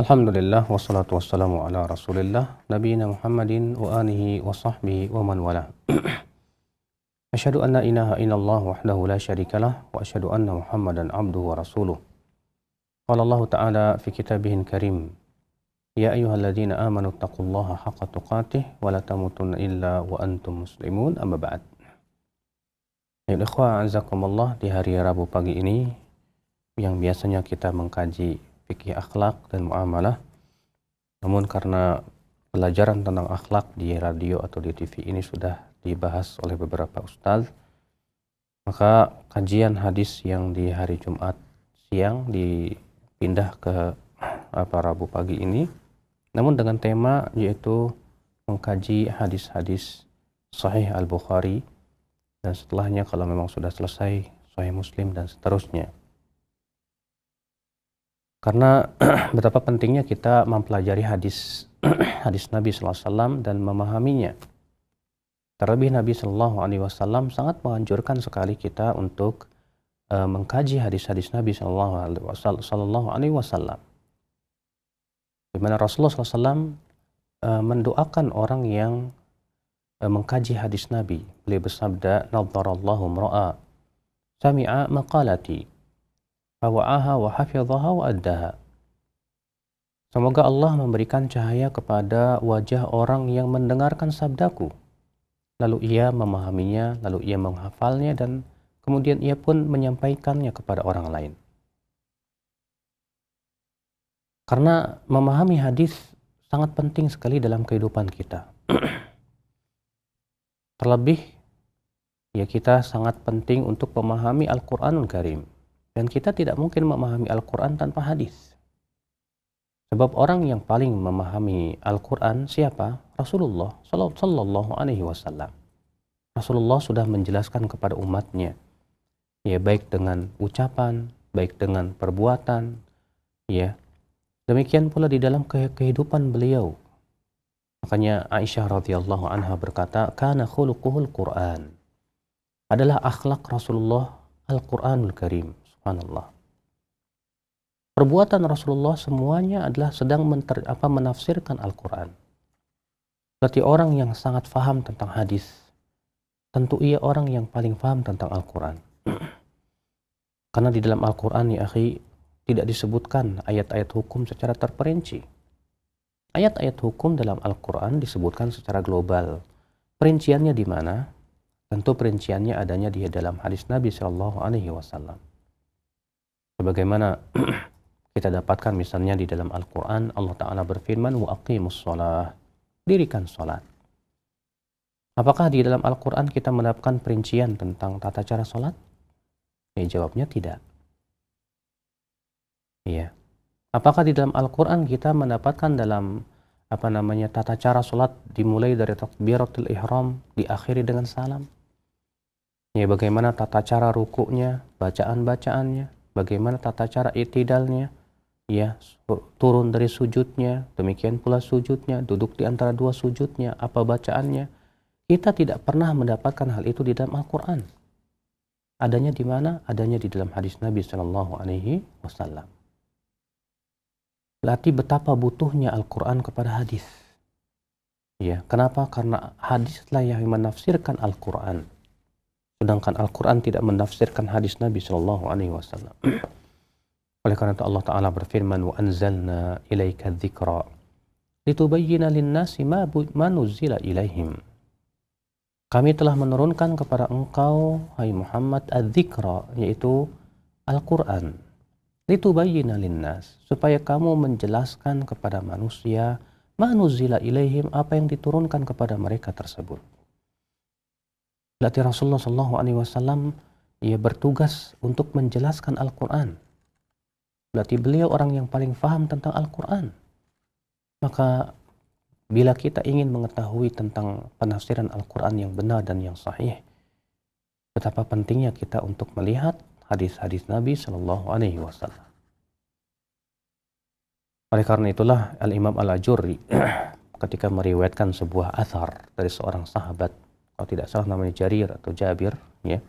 Alhamdulillah wassalatu wassalamu ala Rasulillah nabiyina Muhammadin wa alihi wa sahbihi wa man wala. Asyhadu an la ilaha illallah wahdahu la syarikalah wa asyhadu anna Muhammadan abduhu wa rasuluh. Qala Allah Ta'ala fi kitabihil karim, ya ayyuhalladzina amanu taqullaha haqqa tuqatih wa la tamutunna illa wa antum muslimun, amma ba'd. Ya ikhwah azakumullah, di hari Rabu pagi ini yang biasanya kita mengkaji fikih akhlak dan muamalah, namun karena pelajaran tentang akhlak di radio atau di TV ini sudah dibahas oleh beberapa ustaz, maka kajian hadis yang di hari Jumat siang dipindah ke Rabu pagi ini, namun dengan tema yaitu mengkaji hadis-hadis Sahih Al-Bukhari, dan setelahnya kalau memang sudah selesai Sahih Muslim dan seterusnya. Karena betapa pentingnya kita mempelajari hadis hadis Nabi SAW dan memahaminya. Terlebih Nabi SAW sangat menganjurkan sekali kita untuk mengkaji hadis-hadis Nabi SAW. Di mana Rasulullah SAW mendoakan orang yang mengkaji hadis Nabi. Beliau bersabda, "Nadharallahu mra'a sami'a maqalati fawa'aha wa hafidhaha wa addaha." Semoga Allah memberikan cahaya kepada wajah orang yang mendengarkan sabdaku, lalu ia memahaminya, lalu ia menghafalnya, dan kemudian ia pun menyampaikannya kepada orang lain. Karena memahami hadis sangat penting sekali dalam kehidupan kita. Terlebih ya, kita sangat penting untuk memahami Al-Qur'anul Karim. Dan kita tidak mungkin memahami Al-Quran tanpa hadis. Sebab orang yang paling memahami Al-Quran siapa? Rasulullah Sallallahu Alaihi Wasallam. Rasulullah sudah menjelaskan kepada umatnya, ya, baik dengan ucapan, baik dengan perbuatan, ya. Demikian pula di dalam kehidupan beliau. Makanya Aisyah radhiyallahu anha berkata, "Kana khuluquhul Quran." Adalah akhlak Rasulullah Al-Quranul Karim. Subhanallah. Perbuatan Rasulullah semuanya adalah sedang menafsirkan Al-Quran. Berarti orang yang sangat faham tentang hadis, tentu ia orang yang paling faham tentang Al-Quran. Karena di dalam Al-Quran, ya akhi, tidak disebutkan ayat-ayat hukum secara terperinci. Ayat-ayat hukum dalam Al-Quran disebutkan secara global. Perinciannya di mana? Tentu perinciannya adanya di dalam hadis Nabi Shallallahu Alaihi Wasallam. Sebagaimana kita dapatkan misalnya di dalam Al-Quran, Allah Ta'ala berfirman, wa aqimus sholah, dirikan sholat. Apakah di dalam Al-Quran kita mendapatkan perincian tentang tata cara sholat? Ya, jawabnya tidak. Iya. Apakah di dalam Al-Quran kita mendapatkan dalam tata cara sholat dimulai dari takbiratul ihram, diakhiri dengan salam? Ya, bagaimana tata cara rukuknya, bacaan-bacaannya, bagaimana tata cara i'tidalnya, ya, turun dari sujudnya, demikian pula sujudnya, duduk di antara dua sujudnya, apa bacaannya. Kita tidak pernah mendapatkan hal itu di dalam Al-Quran. Adanya di mana? Adanya di dalam hadis Nabi Shallallahu Alaihi Wasallam. Berarti betapa butuhnya Al-Quran kepada hadis. Ya, kenapa? Karena hadislah yang menafsirkan Al-Quran. Sedangkan Al-Quran tidak menafsirkan hadis Nabi Shallallahu Alaihi Wasallam. Oleh karena itu Allah Ta'ala berfirman, wa anzalna ilaika dzikra litubayyina linnasi ma nuzzila ilaihim. Kami telah menurunkan kepada engkau, hai Muhammad, adzikra, yaitu Al-Quran, litubayyina linnas, supaya kamu menjelaskan kepada manusia ma nuzzila ilaihim, apa yang diturunkan kepada mereka tersebut. Berarti Rasulullah SAW ia bertugas untuk menjelaskan Al-Quran. Berarti beliau orang yang paling paham tentang Al-Quran. Maka bila kita ingin mengetahui tentang penafsiran Al-Quran yang benar dan yang sahih, betapa pentingnya kita untuk melihat hadis-hadis Nabi Shallallahu Alaihi Wasallam. Oleh karena itulah Al-Imam Al-Ajurri ketika meriwayatkan sebuah athar dari seorang sahabat, kalau tidak salah namanya Jarir atau Jabir, ya.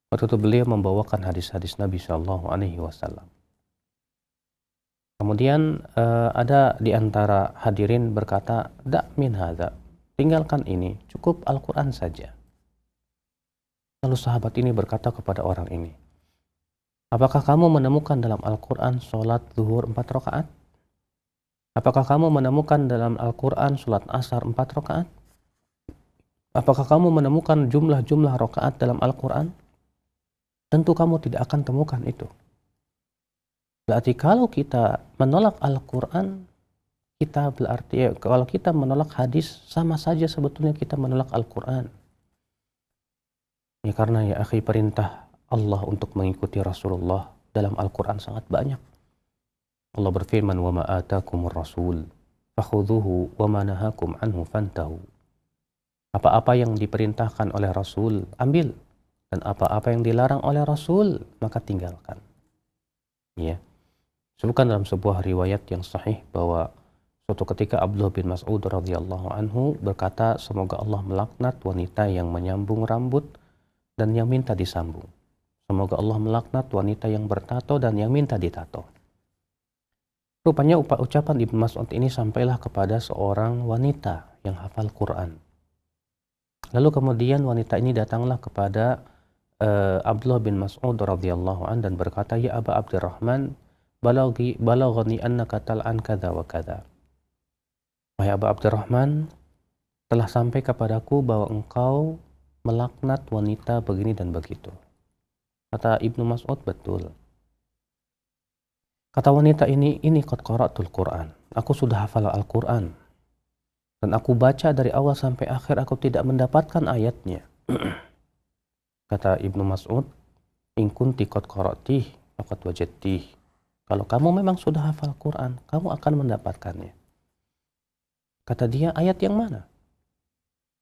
Waktu itu beliau membawakan hadis-hadis Nabi Shallallahu Alaihi Wasallam. Kemudian ada di antara hadirin berkata, "Da' min hadza." Tinggalkan ini, cukup Al-Quran saja. Lalu sahabat ini berkata kepada orang ini, "Apakah kamu menemukan dalam Al-Quran sholat zuhur 4 rakaat? Apakah kamu menemukan dalam Al-Quran sholat asar 4 rakaat? Apakah kamu menemukan jumlah-jumlah rakaat dalam Al-Quran? Tentu kamu tidak akan temukan itu." Berarti kalau kita menolak Al-Quran, kita berarti kalau kita menolak hadis, sama saja sebetulnya kita menolak Al-Quran. Ya, karena ya akhi, perintah Allah untuk mengikuti Rasulullah dalam Al-Quran sangat banyak. Allah berfirman, "Wa ma atakumur rasul fakhudhuhu wa ma nahakum anhu fantahu." Apa-apa yang diperintahkan oleh Rasul, ambil. Dan apa-apa yang dilarang oleh Rasul, maka tinggalkan. Ya. Sebutkan dalam sebuah riwayat yang sahih bahwa suatu ketika Abdullah bin Mas'ud radhiyallahu anhu berkata, "Semoga Allah melaknat wanita yang menyambung rambut dan yang minta disambung. Semoga Allah melaknat wanita yang bertato dan yang minta ditato." Rupanya ucapan Ibnu Mas'ud ini sampailah kepada seorang wanita yang hafal Quran. Lalu kemudian wanita ini datanglah kepada Abdullah bin Mas'ud radhiyallahu anhu dan berkata, "Ya Aba Abdurrahman, balaghani annaka tal'an kadza wa kadza." Wahai Aba Abdurrahman, telah sampai kepadaku bahwa engkau melaknat wanita begini dan begitu. Kata Ibnu Mas'ud, "Betul." Kata wanita ini qad qara'tul Qur'an. Aku sudah hafal Al-Quran. Dan aku baca dari awal sampai akhir, aku tidak mendapatkan ayatnya. Kata Ibnu Mas'ud, "In kunti qad qara'tih faqad wajadtih." Kalau kamu memang sudah hafal Quran, kamu akan mendapatkannya. Kata dia, "Ayat yang mana?"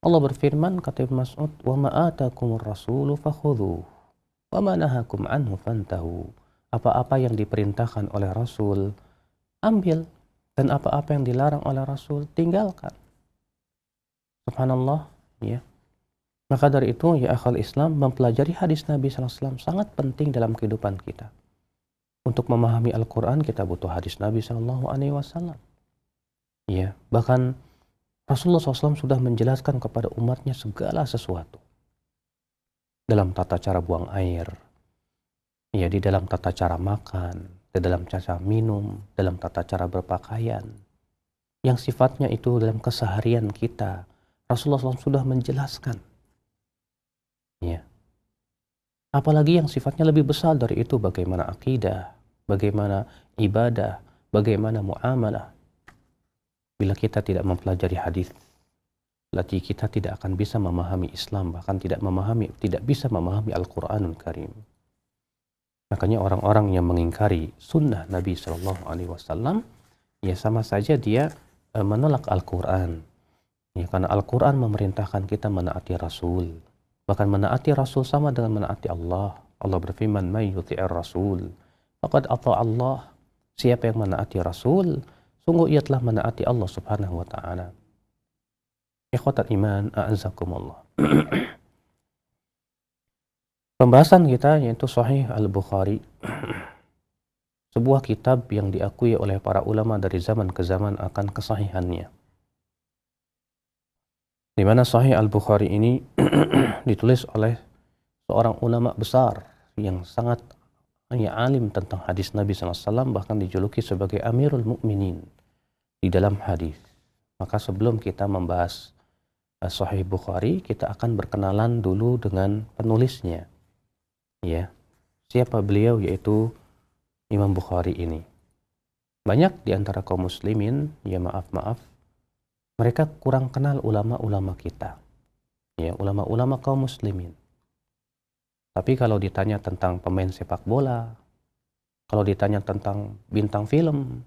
Allah berfirman, kata Ibnu Mas'ud, "Wa ma atakumur rasulu fakhudhuh wa ma nahakum anhu fantahu." Apa-apa yang diperintahkan oleh Rasul, ambil. Dan apa-apa yang dilarang oleh Rasul, tinggalkan. Subhanallah, ya. Maka dari itu, ya akhal Islam, mempelajari hadis Nabi SAW sangat penting dalam kehidupan kita. Untuk memahami Al-Quran, kita butuh hadis Nabi SAW. Ya, bahkan Rasulullah SAW sudah menjelaskan kepada umatnya segala sesuatu. Dalam tata cara buang air, ya, di dalam tata cara makan, di dalam cara minum, dalam tata cara berpakaian. Yang sifatnya itu dalam keseharian kita, Rasulullah SAW sudah menjelaskan. Ya. Apalagi yang sifatnya lebih besar dari itu, bagaimana akidah, bagaimana ibadah, bagaimana muamalah. Bila kita tidak mempelajari hadis, berarti kita tidak akan bisa memahami Islam, bahkan tidak bisa memahami Al-Quranul Karim. Makanya orang-orang yang mengingkari sunnah Nabi SAW, ya sama saja dia menolak Al-Quran. Ya, karena Al-Quran memerintahkan kita menaati Rasul. Bahkan menaati Rasul sama dengan menaati Allah. Allah berfirman, "May yuti'ir Rasul faqad ata Allah." Siapa yang menaati Rasul, sungguh ia telah menaati Allah Subhanahu wa taala. Ikhwatal iman, a'azzakumullah. Pembahasan kita yaitu Sahih Al-Bukhari. Sebuah kitab yang diakui oleh para ulama dari zaman ke zaman akan kesahihannya. Di mana Sahih Al-Bukhari ini ditulis oleh seorang ulama besar yang sangat alim tentang hadis Nabi SAW, bahkan dijuluki sebagai Amirul Mukminin di dalam hadis. Maka sebelum kita membahas Sahih Bukhari, kita akan berkenalan dulu dengan penulisnya. Ya, siapa beliau? Yaitu Imam Bukhari ini. Banyak di antara kaum muslimin, ya maaf, mereka kurang kenal ulama-ulama kita. Ya, ulama-ulama kaum muslimin. Tapi kalau ditanya tentang pemain sepak bola, kalau ditanya tentang bintang film,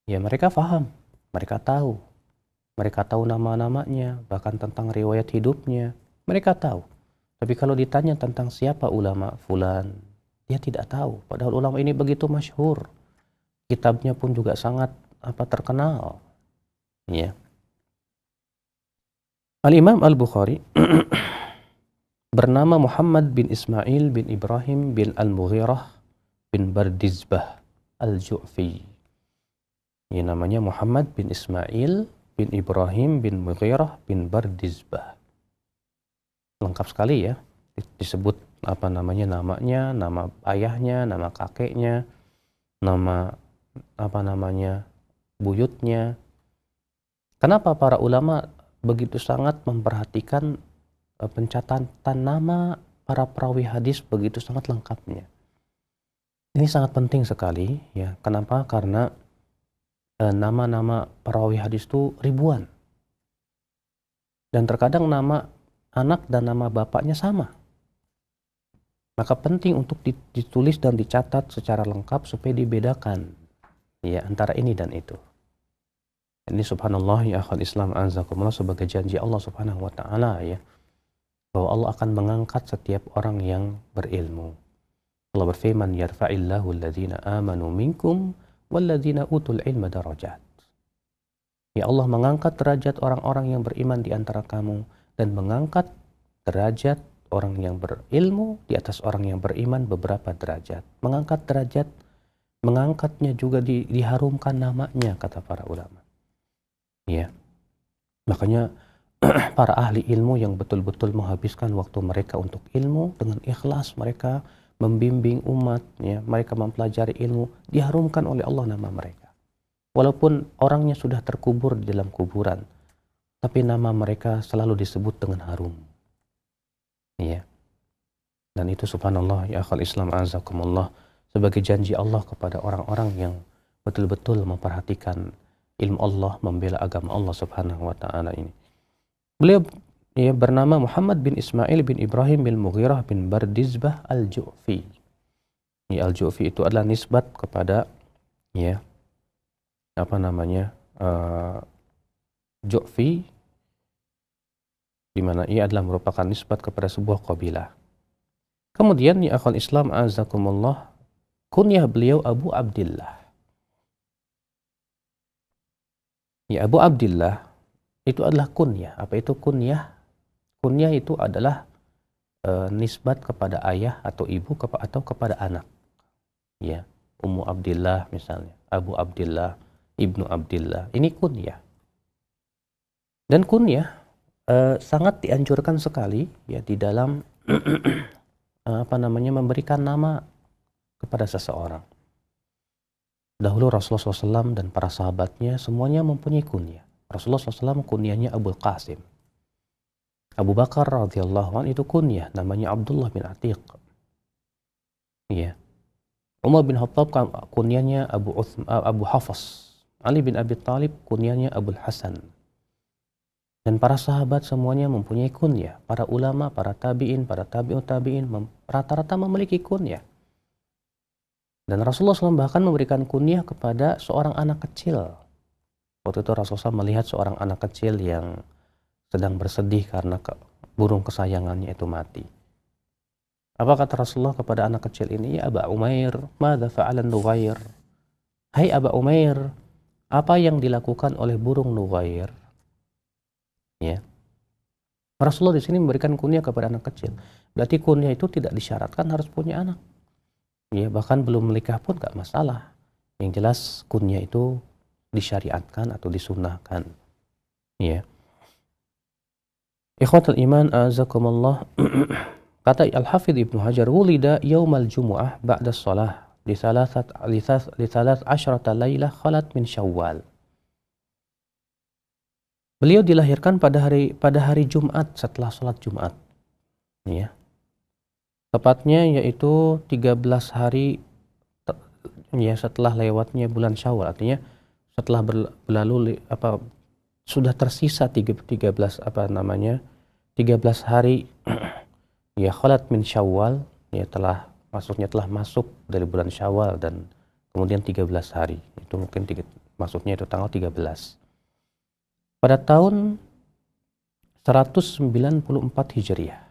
ya mereka paham, mereka tahu. Mereka tahu nama-namanya, bahkan tentang riwayat hidupnya, mereka tahu. Tapi kalau ditanya tentang siapa ulama fulan, dia tidak tahu. Padahal ulama ini begitu masyhur. Kitabnya pun juga sangat terkenal. Ya. Al-Imam Al-Bukhari bernama Muhammad bin Ismail bin Ibrahim bin Al-Mughirah bin Bardizbah Al-Ju'fi. Ya, namanya Muhammad bin Ismail bin Ibrahim bin Mughirah bin Bardizbah. Lengkap sekali ya. Disebut namanya, nama ayahnya, nama kakeknya, nama buyutnya. Kenapa para ulama begitu sangat memperhatikan pencatatan nama para perawi hadis begitu sangat lengkapnya? Ini sangat penting sekali ya. Kenapa? Karena nama-nama perawi hadis itu ribuan. Dan terkadang nama anak dan nama bapaknya sama. Maka penting untuk ditulis dan dicatat secara lengkap supaya dibedakan ya antara ini dan itu. Ini subhanallah ya akhal Islam azakumullah, sebagai janji Allah subhanahu wa ta'ala ya, bahwa Allah akan mengangkat setiap orang yang berilmu. Allah berfirman, yarfa'illahu alladhina amanu minkum walladhina utul ilma darajat. Ya, Allah mengangkat derajat orang-orang yang beriman di antara kamu dan mengangkat derajat orang yang berilmu di atas orang yang beriman beberapa derajat. Mengangkat derajat, mengangkatnya juga diharumkan namanya, kata para ulama. Ya, makanya para ahli ilmu yang betul-betul menghabiskan waktu mereka untuk ilmu dengan ikhlas, mereka membimbing umat, ya, mereka mempelajari ilmu, diharumkan oleh Allah nama mereka. Walaupun orangnya sudah terkubur di dalam kuburan, tapi nama mereka selalu disebut dengan harum. Ya. Dan itu subhanallah ya akhal Islam azakumullah, sebagai janji Allah kepada orang-orang yang betul-betul memperhatikan ilmu Allah, membela agama Allah subhanahu wa ta'ala ini. Beliau ya bernama Muhammad bin Ismail bin Ibrahim bin Mughirah bin Bardizbah al-Ju'fi. Ya, al-Ju'fi itu adalah nisbat kepada ya Ju'fi, di mana ia adalah merupakan nisbat kepada sebuah kabilah. Kemudian ya akhwal Islam azakumullah, kunyah beliau Abu Abdillah. Ya, Abu Abdillah itu adalah kunyah. Apa itu kunyah? Kunyah itu adalah nisbat kepada ayah atau ibu atau kepada anak. Ya, Ummu Abdillah misalnya, Abu Abdillah, Ibnu Abdillah. Ini kunyah. Dan kunyah sangat dianjurkan sekali ya di dalam memberikan nama kepada seseorang. Dahulu Rasulullah SAW dan para sahabatnya semuanya mempunyai kunyah. Rasulullah SAW kunyahnya Abul Qasim. Abu Bakar radhiyallahu anhu itu kunyah namanya Abdullah bin Atiq. Ya. Umar bin Khattab kunyahnya Abu Hafs. Ali bin Abi Thalib kunyahnya Abul Hasan. Dan para sahabat semuanya mempunyai kunyah. Para ulama, para tabi'in, para tabi'ut tabi'in rata-rata memiliki kunyah. Dan Rasulullah SAW bahkan memberikan kunyah kepada seorang anak kecil. Waktu itu Rasulullah SAW melihat seorang anak kecil yang sedang bersedih karena burung kesayangannya itu mati. Apa kata Rasulullah kepada anak kecil ini? Ya Aba Umair, madza fa'alan Nughair? Hai Aba Umair, apa yang dilakukan oleh burung Nughair? Ya. Rasulullah di sini memberikan kunyah kepada anak kecil. Berarti kunyah itu tidak disyaratkan harus punya anak. Ya, bahkan belum menikah pun gak masalah. Yang jelas kunyah itu disyariatkan atau disunnahkan. Ya. Ikhwatul iman azakumullah. Kata Al-Hafidh Ibnu Hajar, wulida yaumal jumu'ah ba'da shalah li thalath asyrata laylah khalat min Syawal. Beliau dilahirkan pada hari Jumat setelah sholat Jumat. Ya. Tepatnya yaitu 13 hari ya setelah lewatnya bulan Syawal, artinya setelah berlalu sudah tersisa 13 hari ya khalat min Syawal, ya telah masuk dari bulan Syawal dan kemudian 13 hari. Itu mungkin maksudnya itu tanggal 13. Pada tahun 194 Hijriah.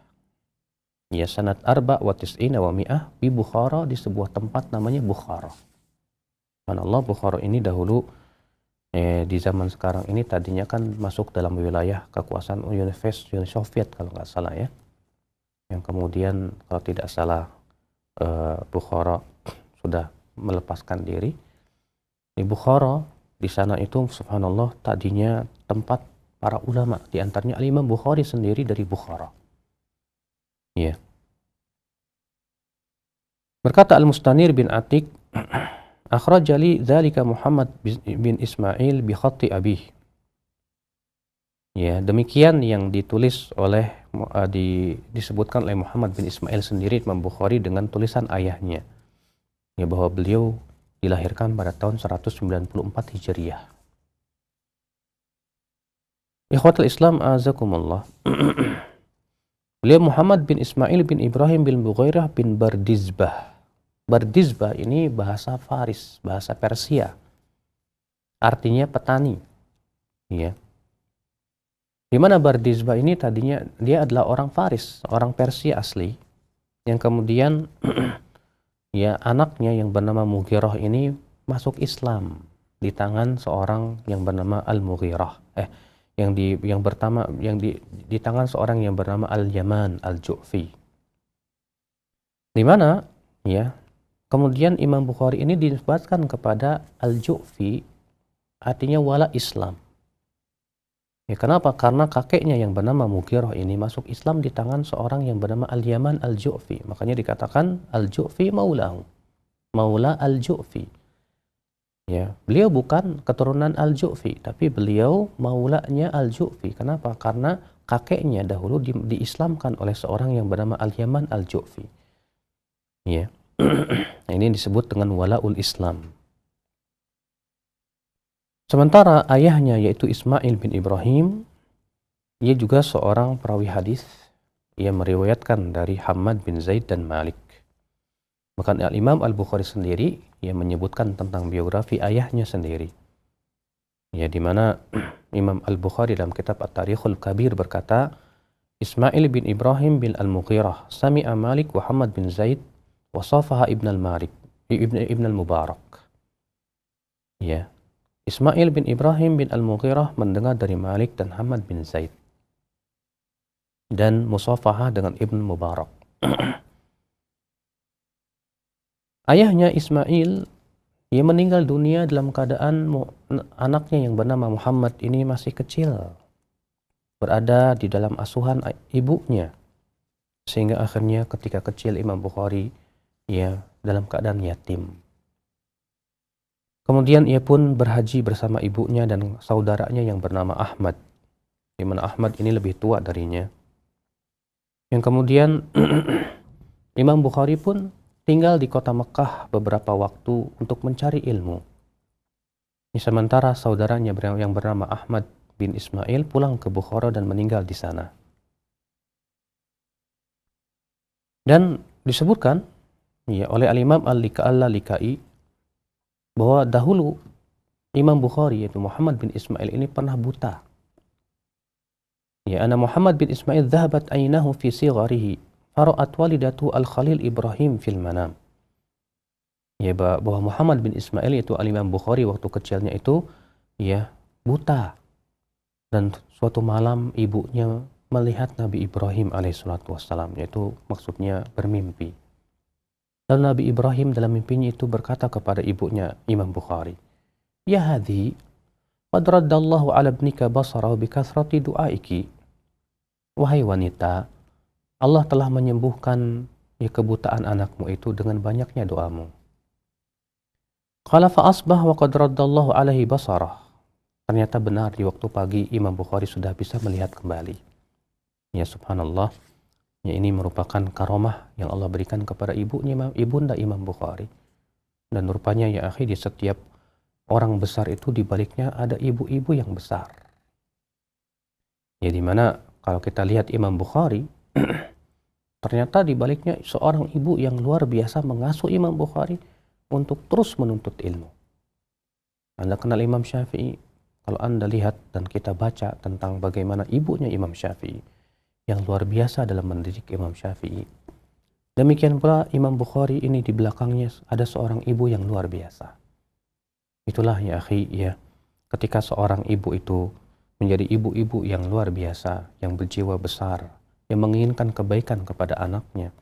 Ya, sanad arba wa tis'ina wa mi'ah bi Bukhara, di sebuah tempat namanya Bukhara. Subhanallah, Bukhara ini dahulu di zaman sekarang ini tadinya kan masuk dalam wilayah kekuasaan Uni Soviet kalau nggak salah ya. Yang kemudian kalau tidak salah Bukhara sudah melepaskan diri. Di Bukhara Di sana itu subhanallah tadinya tempat para ulama, di antaranya Al-Imam Bukhari sendiri dari Bukhara. Ya. Berkata Al-Mustanir bin Atiq, akhraja li dzalika Muhammad bin Ismail bi khatti abih. Ya, demikian yang ditulis oleh disebutkan oleh Muhammad bin Ismail sendiri Imam Bukhari dengan tulisan ayahnya. Ya, bahwa beliau dilahirkan pada tahun 194 Hijriah. Ikhwatul Islam azakumullah. Beliau Muhammad bin Ismail bin Ibrahim bin Bughairah bin Bardizbah. Bardizbah ini bahasa Faris, bahasa Persia. Artinya petani. Ya. Di mana Bardizbah ini tadinya dia adalah orang Faris, orang Persia asli, yang kemudian ya anaknya yang bernama Mughirah ini masuk Islam di tangan seorang yang bernama Al-Mughirah. Di tangan seorang yang bernama Al-Yaman Al-Ju'fi. Di mana ya kemudian Imam Bukhari ini dinisbatkan kepada Al-Ju'fi, artinya wala Islam. Ya, kenapa? Karena kakeknya yang bernama Mughirah ini masuk Islam di tangan seorang yang bernama Al-Yaman Al-Ju'fi. Makanya dikatakan Al-Ju'fi maulahu. Maula Al-Ju'fi. Ya, beliau bukan keturunan Al-Ju'fi, tapi beliau maulanya Al-Ju'fi. Kenapa? Karena kakeknya dahulu diislamkan oleh seorang yang bernama Al-Yaman Al-Ju'fi. Ya. Ini disebut dengan walaul Islam. Sementara ayahnya yaitu Ismail bin Ibrahim, ia juga seorang perawi hadis. Ia meriwayatkan dari Hammad bin Zaid dan Malik. Bahkan Al-Imam Al-Bukhari sendiri ia menyebutkan tentang biografi ayahnya sendiri. Ya, di mana Imam Al-Bukhari dalam kitab At-Tarikhul Kabir berkata, Ismail bin Ibrahim bin Al-Mughirah sami'a Malik wa Hammad bin Zaid wa Safaha ibn Al-Mubarak. Ya. Ismail bin Ibrahim bin Al-Mughirah mendengar dari Malik dan Hammad bin Zaid dan Musafahah dengan Ibn Mubarak. Ayahnya Ismail, ia meninggal dunia dalam keadaan anaknya yang bernama Muhammad ini masih kecil, berada di dalam asuhan ibunya, sehingga akhirnya ketika kecil Imam Bukhari ia dalam keadaan yatim. Kemudian ia pun berhaji bersama ibunya dan saudaranya yang bernama Ahmad, di mana Ahmad ini lebih tua darinya. Yang kemudian Imam Bukhari pun tinggal di kota Mekah beberapa waktu untuk mencari ilmu. Sementara saudaranya yang bernama Ahmad bin Ismail pulang ke Bukhara dan meninggal di sana. Dan disebutkan ya, oleh Al-Imam Al-Likai bahwa dahulu Imam Bukhari yaitu Muhammad bin Ismail ini pernah buta. Ya, ana Muhammad bin Ismail dhahabat aynahu fi sigharihi fara'at walidatu Al-Khalil Ibrahim fil manam. Ya, bahwa Muhammad bin Ismail yaitu Al-Imam Bukhari waktu kecilnya itu ya buta. Dan suatu malam ibunya melihat Nabi Ibrahim alaihissalatu wassalam, yaitu maksudnya bermimpi. Lalu Nabi Ibrahim dalam mimpinya itu berkata kepada ibunya Imam Bukhari, "Ya hadhi, qad raddallahu ala ibnika basarahu bi kathrati du'aiki." Wahai wanita, Allah telah menyembuhkan ya kebutaan anakmu itu dengan banyaknya doamu. Qala fa asbah wa qad raddallahu alaihi basarah. Ternyata benar di waktu pagi Imam Bukhari sudah bisa melihat kembali. Ya subhanallah. Ya, ini merupakan karomah yang Allah berikan kepada ibunda Imam Bukhari. Dan rupanya ya akhi, di setiap orang besar itu di baliknya ada ibu-ibu yang besar. Ya, dimana kalau kita lihat Imam Bukhari, ternyata di baliknya seorang ibu yang luar biasa mengasuh Imam Bukhari untuk terus menuntut ilmu. Anda kenal Imam Syafi'i? Kalau Anda lihat dan kita baca tentang bagaimana ibunya Imam Syafi'i, yang luar biasa dalam mendidik Imam Syafi'i. Demikian pula Imam Bukhari ini di belakangnya ada seorang ibu yang luar biasa. Itulah ya akhi ya, ketika seorang ibu itu menjadi ibu-ibu yang luar biasa, yang berjiwa besar, yang menginginkan kebaikan kepada anaknya,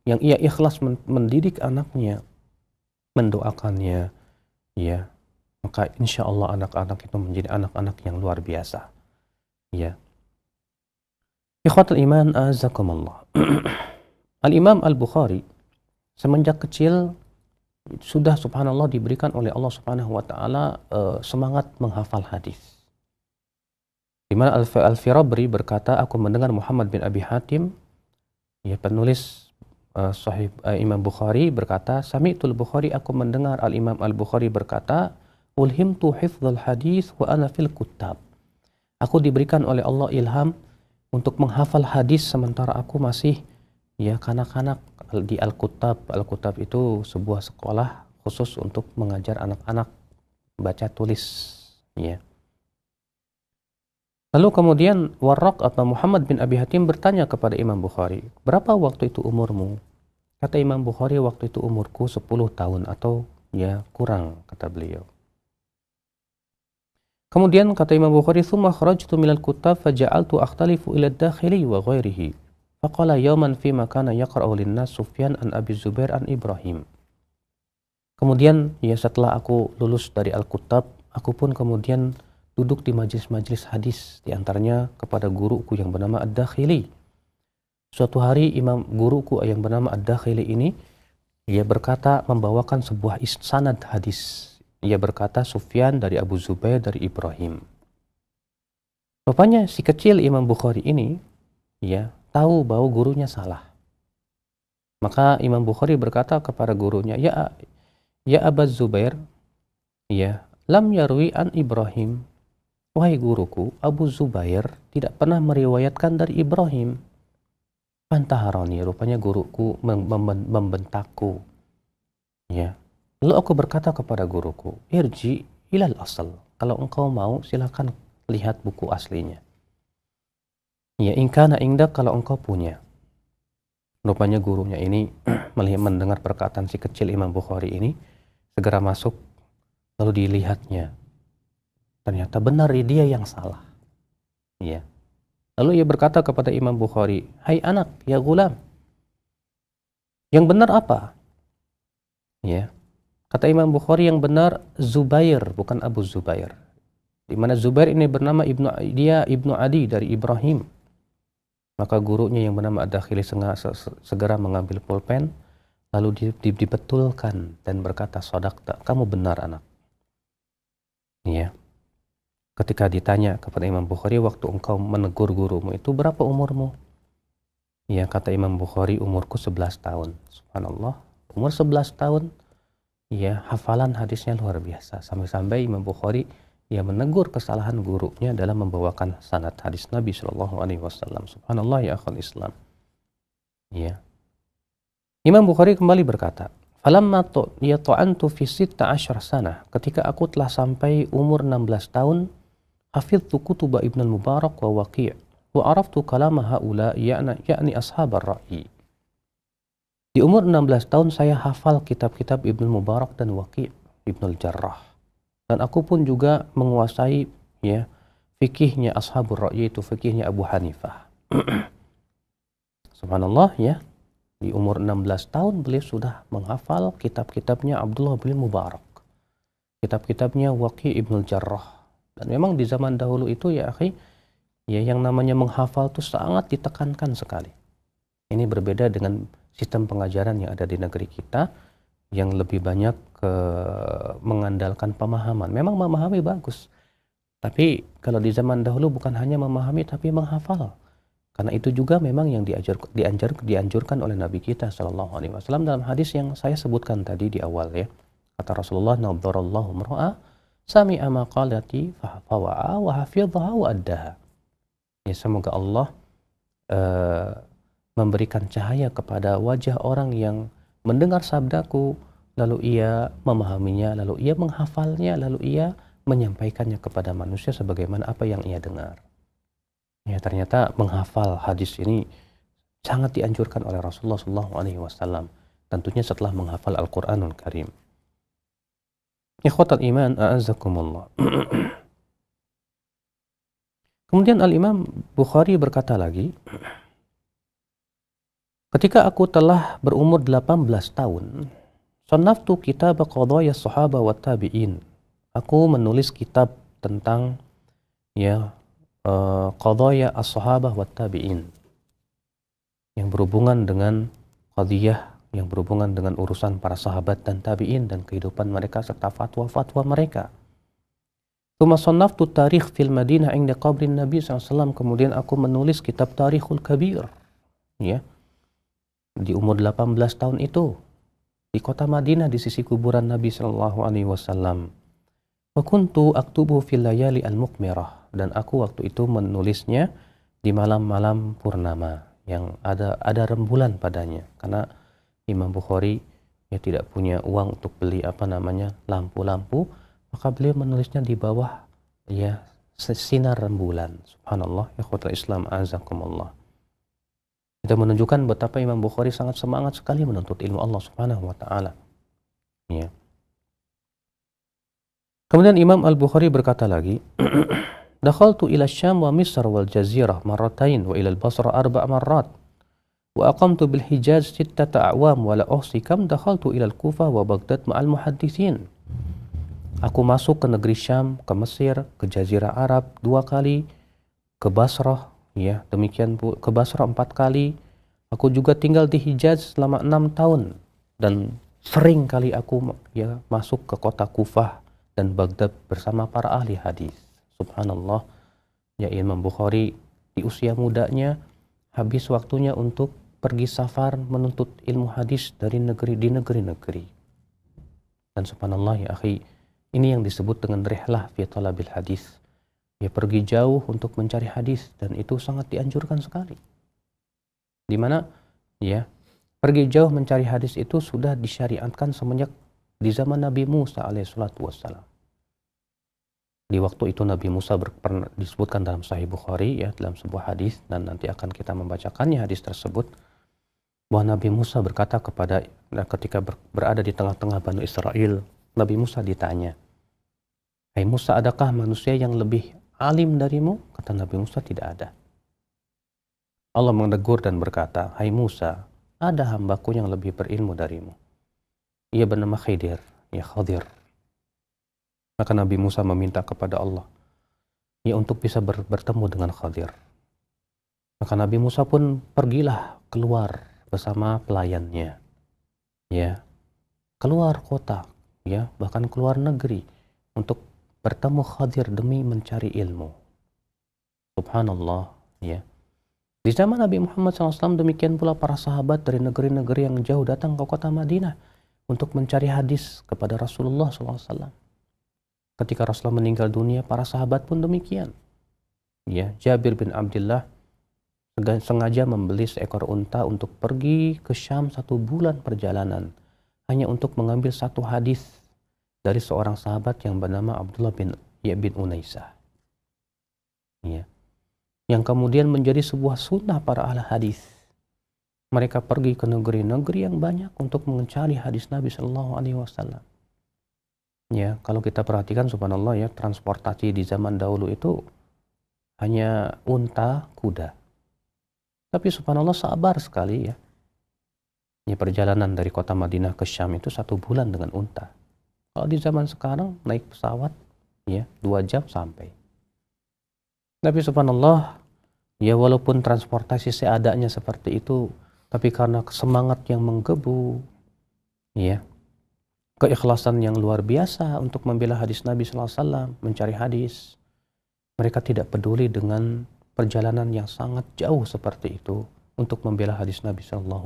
yang ia ikhlas mendidik anaknya, mendoakannya, ya, maka insya Allah anak-anak itu menjadi anak-anak yang luar biasa. Ya. Ikhwatul iman azakumullah. Al-Imam Al-Bukhari semenjak kecil sudah subhanallah diberikan oleh Allah Subhanahu wa taala semangat menghafal hadis. Di mana Al-Firabri berkata, aku mendengar Muhammad bin Abi Hatim, ya penulis Sahih Imam Bukhari berkata, Sami'tul Bukhari, aku mendengar Al-Imam Al-Bukhari berkata, ulhimtu hifdzal hadis wa ana fil kutab. Aku diberikan oleh Allah ilham untuk menghafal hadis sementara aku masih ya kanak-kanak di Al-Kutab. Al-Kutab itu sebuah sekolah khusus untuk mengajar anak-anak baca tulis, ya. Lalu kemudian Warraq atau Muhammad bin Abi Hatim bertanya kepada Imam Bukhari, berapa waktu itu umurmu? Kata Imam Bukhari, waktu itu umurku 10 tahun atau ya kurang, kata beliau. Kemudian kata Imam Bukhari, "Tsumma kharajtu minal kutab faja'altu akhtalifu ila ad-dakhili wa ghairihi." Faqala yawman fi ma kana yaqra'u lin-nas Sufyan an Abi Zubair an Ibrahim. Kemudian ya setelah aku lulus dari Al-Kutab, aku pun kemudian duduk di majelis-majelis hadis, di antaranya kepada guruku yang bernama Ad-Dakhili. Suatu hari guruku yang bernama Ad-Dakhili ini, ia berkata membawakan sebuah sanad hadis. Ia berkata Sufyan dari Abu Zubair dari Ibrahim. Rupanya si kecil Imam Bukhari ini, ya tahu bahwa gurunya salah. Maka Imam Bukhari berkata kepada gurunya, ya Abu Zubair, ya lam yarwi an Ibrahim. Wahai guruku, Abu Zubair tidak pernah meriwayatkan dari Ibrahim. Pantaharani, rupanya guruku membentakku. Ya. Lalu aku berkata kepada guruku, irji ilal asal. Kalau engkau mau, silakan lihat buku aslinya. Ya, ingkana indak, kalau engkau punya. Rupanya gurunya ini mendengar perkataan si kecil Imam Bukhari ini, segera masuk, lalu dilihatnya. Ternyata benar dia yang salah. Ya. Lalu ia berkata kepada Imam Bukhari, hai anak, ya gulam, yang benar apa? Ya. Kata Imam Bukhari, yang benar Zubair, bukan Abu Zubair. Di mana Zubair ini bernama Ibnu Adi dari Ibrahim. Maka gurunya yang bernama Ad-Dakhili segera mengambil pulpen, lalu dibetulkan dan berkata, sodaqta, kamu benar anak. Ya. Ketika ditanya kepada Imam Bukhari, waktu engkau menegur gurumu itu berapa umurmu? Ya, kata Imam Bukhari, umurku 11 tahun. Subhanallah, umur 11 tahun, ya hafalan hadisnya luar biasa. Sampai-sampai Imam Bukhari ya menegur kesalahan gurunya dalam membawakan sanad hadis Nabi SAW. Subhanallah ya akhul Islam. Ya. Imam Bukhari kembali berkata, falamma ta'antu fi 16 sana, ketika aku telah sampai umur 16 tahun, hafidhtu kutuba Ibn al-Mubarak wa Waqi' wa araftu kalama haula ya'ni ashab ar-ra'yi. Di umur 16 tahun saya hafal kitab-kitab Ibn al-Mubarak dan Waqi' Ibn al-Jarrah. Dan aku pun juga menguasai ya fikihnya ashabur ra'yi, itu fikihnya Abu Hanifah. Subhanallah ya. Di umur 16 tahun beliau sudah menghafal kitab-kitabnya Abdullah bin Mubarak. Kitab-kitabnya Waqi' Ibn al-Jarrah. Dan memang di zaman dahulu itu ya akhi, ya yang namanya menghafal itu sangat ditekankan sekali. Ini berbeda dengan sistem pengajaran yang ada di negeri kita yang lebih banyak mengandalkan pemahaman. Memang memahami bagus. Tapi kalau di zaman dahulu bukan hanya memahami tapi menghafal. Karena itu juga memang yang dianjurkan oleh Nabi kita SAW dalam hadis yang saya sebutkan tadi di awal ya. Kata Rasulullah, nadharallahu mar'a sami'a maqalati fawa'a wa hafidhaha wa addaha. Ya, semoga Allah memberikan cahaya kepada wajah orang yang mendengar sabdaku, lalu ia memahaminya, lalu ia menghafalnya, lalu ia menyampaikannya kepada manusia sebagaimana apa yang ia dengar. Ya, ternyata menghafal hadis ini sangat dianjurkan oleh Rasulullah SAW. Tentunya setelah menghafal Al-Quranul Karim. Ikhwatal iman, a'azzakumullah. Kemudian Al-Imam Bukhari berkata lagi, ketika aku telah berumur 18 tahun, sannaftu kitab qadaya sahaba wa tabi'in aku menulis kitab tentang ya qadaya as-sahabah wat tabi'in, yang berhubungan dengan qadiyah, yang berhubungan dengan urusan para sahabat dan tabi'in dan kehidupan mereka serta fatwa-fatwa mereka. Tsumma shannaftu tarikh fil Madinah inda qabrin Nabi SAW. Kemudian aku menulis kitab Tarikhul Kabir, ya, di umur 18 tahun itu di kota Madinah di sisi kuburan Nabi SAW. Wa kuntu aktubu fil layali al-muqmirah, dan aku waktu itu menulisnya di malam-malam purnama yang ada rembulan padanya, karena Imam Bukhari ya tidak punya uang untuk beli lampu-lampu, maka beliau menulisnya di bawah ya sinar rembulan. Subhanallah, ikhwatul Islam azakumullah. Itu menunjukkan betapa Imam Bukhari sangat semangat sekali menuntut ilmu Allah Subhanahu wa taala. Ya. Kemudian Imam Al-Bukhari berkata lagi, dakhaltu ila Syam wa Misr wal Jazirah marratain wa ila al-Basra 4 marrat. Wa aqamtu bil Hijaz 6 a'wam wa la uhsi kam dakhaltu ila al-Kufah wa Baghdad ma'al muhadditsin. Aku masuk ke negeri Syam, ke Mesir, ke Jazirah Arab 2 kali, ke Basrah, ya, demikian ke Basrah 4 kali. Aku juga tinggal di Hijaz selama 6 tahun, dan sering kali aku ya masuk ke kota Kufah dan Baghdad bersama para ahli hadis. Subhanallah, ya, Imam Bukhari di usia mudanya habis waktunya untuk pergi safar menuntut ilmu hadis di negeri-negeri. Dan subhanallah ya akhi, ini yang disebut dengan rihlah fi talabil hadis. Ya, pergi jauh untuk mencari hadis, dan itu sangat dianjurkan sekali. Di mana ya pergi jauh mencari hadis itu sudah disyariatkan semenjak di zaman Nabi Musa alaihissalatu wassalam. Di waktu itu Nabi Musa pernah disebutkan dalam Sahih Bukhari ya, dalam sebuah hadis, dan nanti akan kita membacakannya hadis tersebut, bahwa Nabi Musa berkata ketika berada di tengah-tengah Bani Israel, Nabi Musa ditanya, "Hai Musa, adakah manusia yang lebih alim darimu?" Kata Nabi Musa, "Tidak ada." Allah menegur dan berkata, "Hai Musa, ada hambaku yang lebih berilmu darimu. Ia bernama Khidir, ya Khadir." Maka Nabi Musa meminta kepada Allah ya untuk bisa bertemu dengan Khadir. Maka Nabi Musa pun pergilah keluar bersama pelayannya, ya, keluar kota, ya, bahkan keluar negeri untuk bertemu Khadir demi mencari ilmu. Subhanallah, ya. Di zaman Nabi Muhammad SAW demikian pula para sahabat dari negeri-negeri yang jauh datang ke kota Madinah untuk mencari hadis kepada Rasulullah SAW. Ketika Rasulullah meninggal dunia, para sahabat pun demikian. Ya, Jabir bin Abdullah sengaja membeli seekor unta untuk pergi ke Syam 1 bulan perjalanan hanya untuk mengambil 1 hadis dari seorang sahabat yang bernama Abdullah bin Unaisah, ya, yang kemudian menjadi sebuah sunnah para ahli hadis. Mereka pergi ke negeri-negeri yang banyak untuk mencari hadis Nabi Shallallahu Alaihi Wasallam. Ya, kalau kita perhatikan subhanallah ya, transportasi di zaman dahulu itu hanya unta, kuda. Tapi subhanallah sabar sekali ya. Ya, perjalanan dari kota Madinah ke Syam itu 1 bulan dengan unta. Kalau di zaman sekarang naik pesawat ya 2 jam sampai. Tapi subhanallah ya, walaupun transportasi seadanya seperti itu, tapi karena semangat yang menggebu, ya, keikhlasan yang luar biasa untuk membela hadis Nabi SAW, mencari hadis, mereka tidak peduli dengan perjalanan yang sangat jauh seperti itu untuk membela hadis Nabi SAW.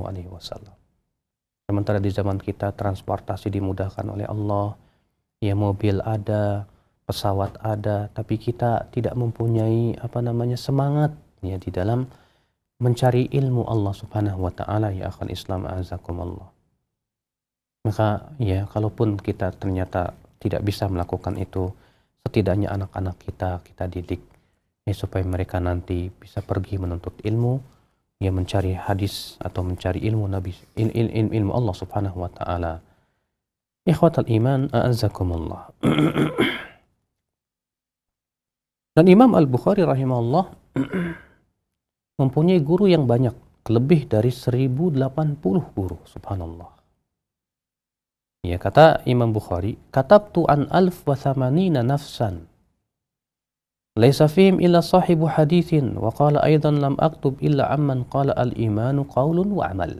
Sementara di zaman kita transportasi dimudahkan oleh Allah, ya, mobil ada, pesawat ada, tapi kita tidak mempunyai semangat ya di dalam mencari ilmu Allah Subhanahu wa taala, ya akhal Islam azakumullah. Maka ya, kalaupun kita ternyata tidak bisa melakukan itu, setidaknya anak-anak kita didik ya, supaya mereka nanti bisa pergi menuntut ilmu, ya, mencari hadis atau mencari ilmu Nabi, ilmu Allah Subhanahu wa taala. Ikhwatal iman a'azzakumullah. Dan Imam Al-Bukhari rahimahullah mempunyai guru yang banyak, lebih dari 1080 guru, subhanallah. Ya, kata Imam Bukhari, katabtu an alf wa thamanina nafsan. Laisa fihim illa sahibu hadithin. Wa qala aidan lam aktub illa amman qala al-imanu qaulun wa amal.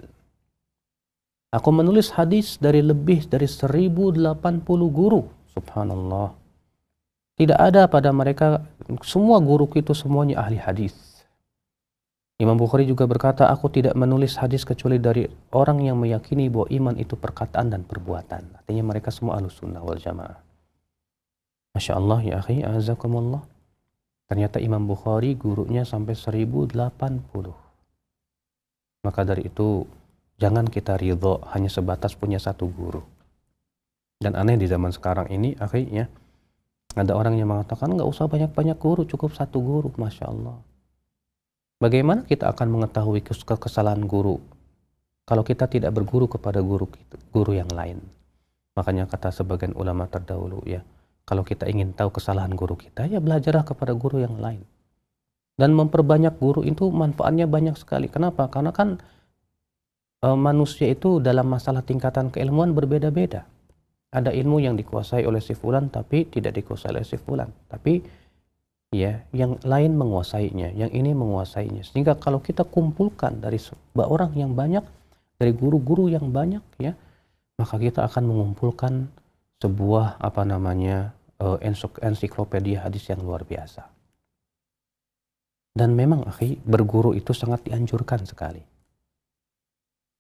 Aku menulis hadis dari lebih dari 1080 guru. Subhanallah. Tidak ada pada mereka, semua guruku itu semuanya ahli hadis. Imam Bukhari juga berkata, aku tidak menulis hadis kecuali dari orang yang meyakini bahwa iman itu perkataan dan perbuatan. Artinya mereka semua ahlus sunnah wal jamaah. Masya Allah ya akhi, azakumullah. Ternyata Imam Bukhari gurunya sampai 1080. Maka dari itu, jangan kita ridho hanya sebatas punya satu guru. Dan aneh di zaman sekarang ini, akhi ya, ada orang yang mengatakan nggak usah banyak-banyak guru, cukup satu guru. Masya Allah. Bagaimana kita akan mengetahui kesalahan guru kalau kita tidak berguru kepada guru yang lain? Makanya kata sebagian ulama terdahulu ya, kalau kita ingin tahu kesalahan guru kita, ya belajarlah kepada guru yang lain. Dan memperbanyak guru itu manfaatnya banyak sekali. Kenapa? Karena kan manusia itu dalam masalah tingkatan keilmuan berbeda-beda. Ada ilmu yang dikuasai oleh si fulan tapi tidak dikuasai oleh si fulan. Tapi ya, yang lain menguasainya, yang ini menguasainya. Sehingga kalau kita kumpulkan dari orang yang banyak, dari guru-guru yang banyak, ya, maka kita akan mengumpulkan sebuah ensiklopedia hadis yang luar biasa. Dan memang, akhi, berguru itu sangat dianjurkan sekali.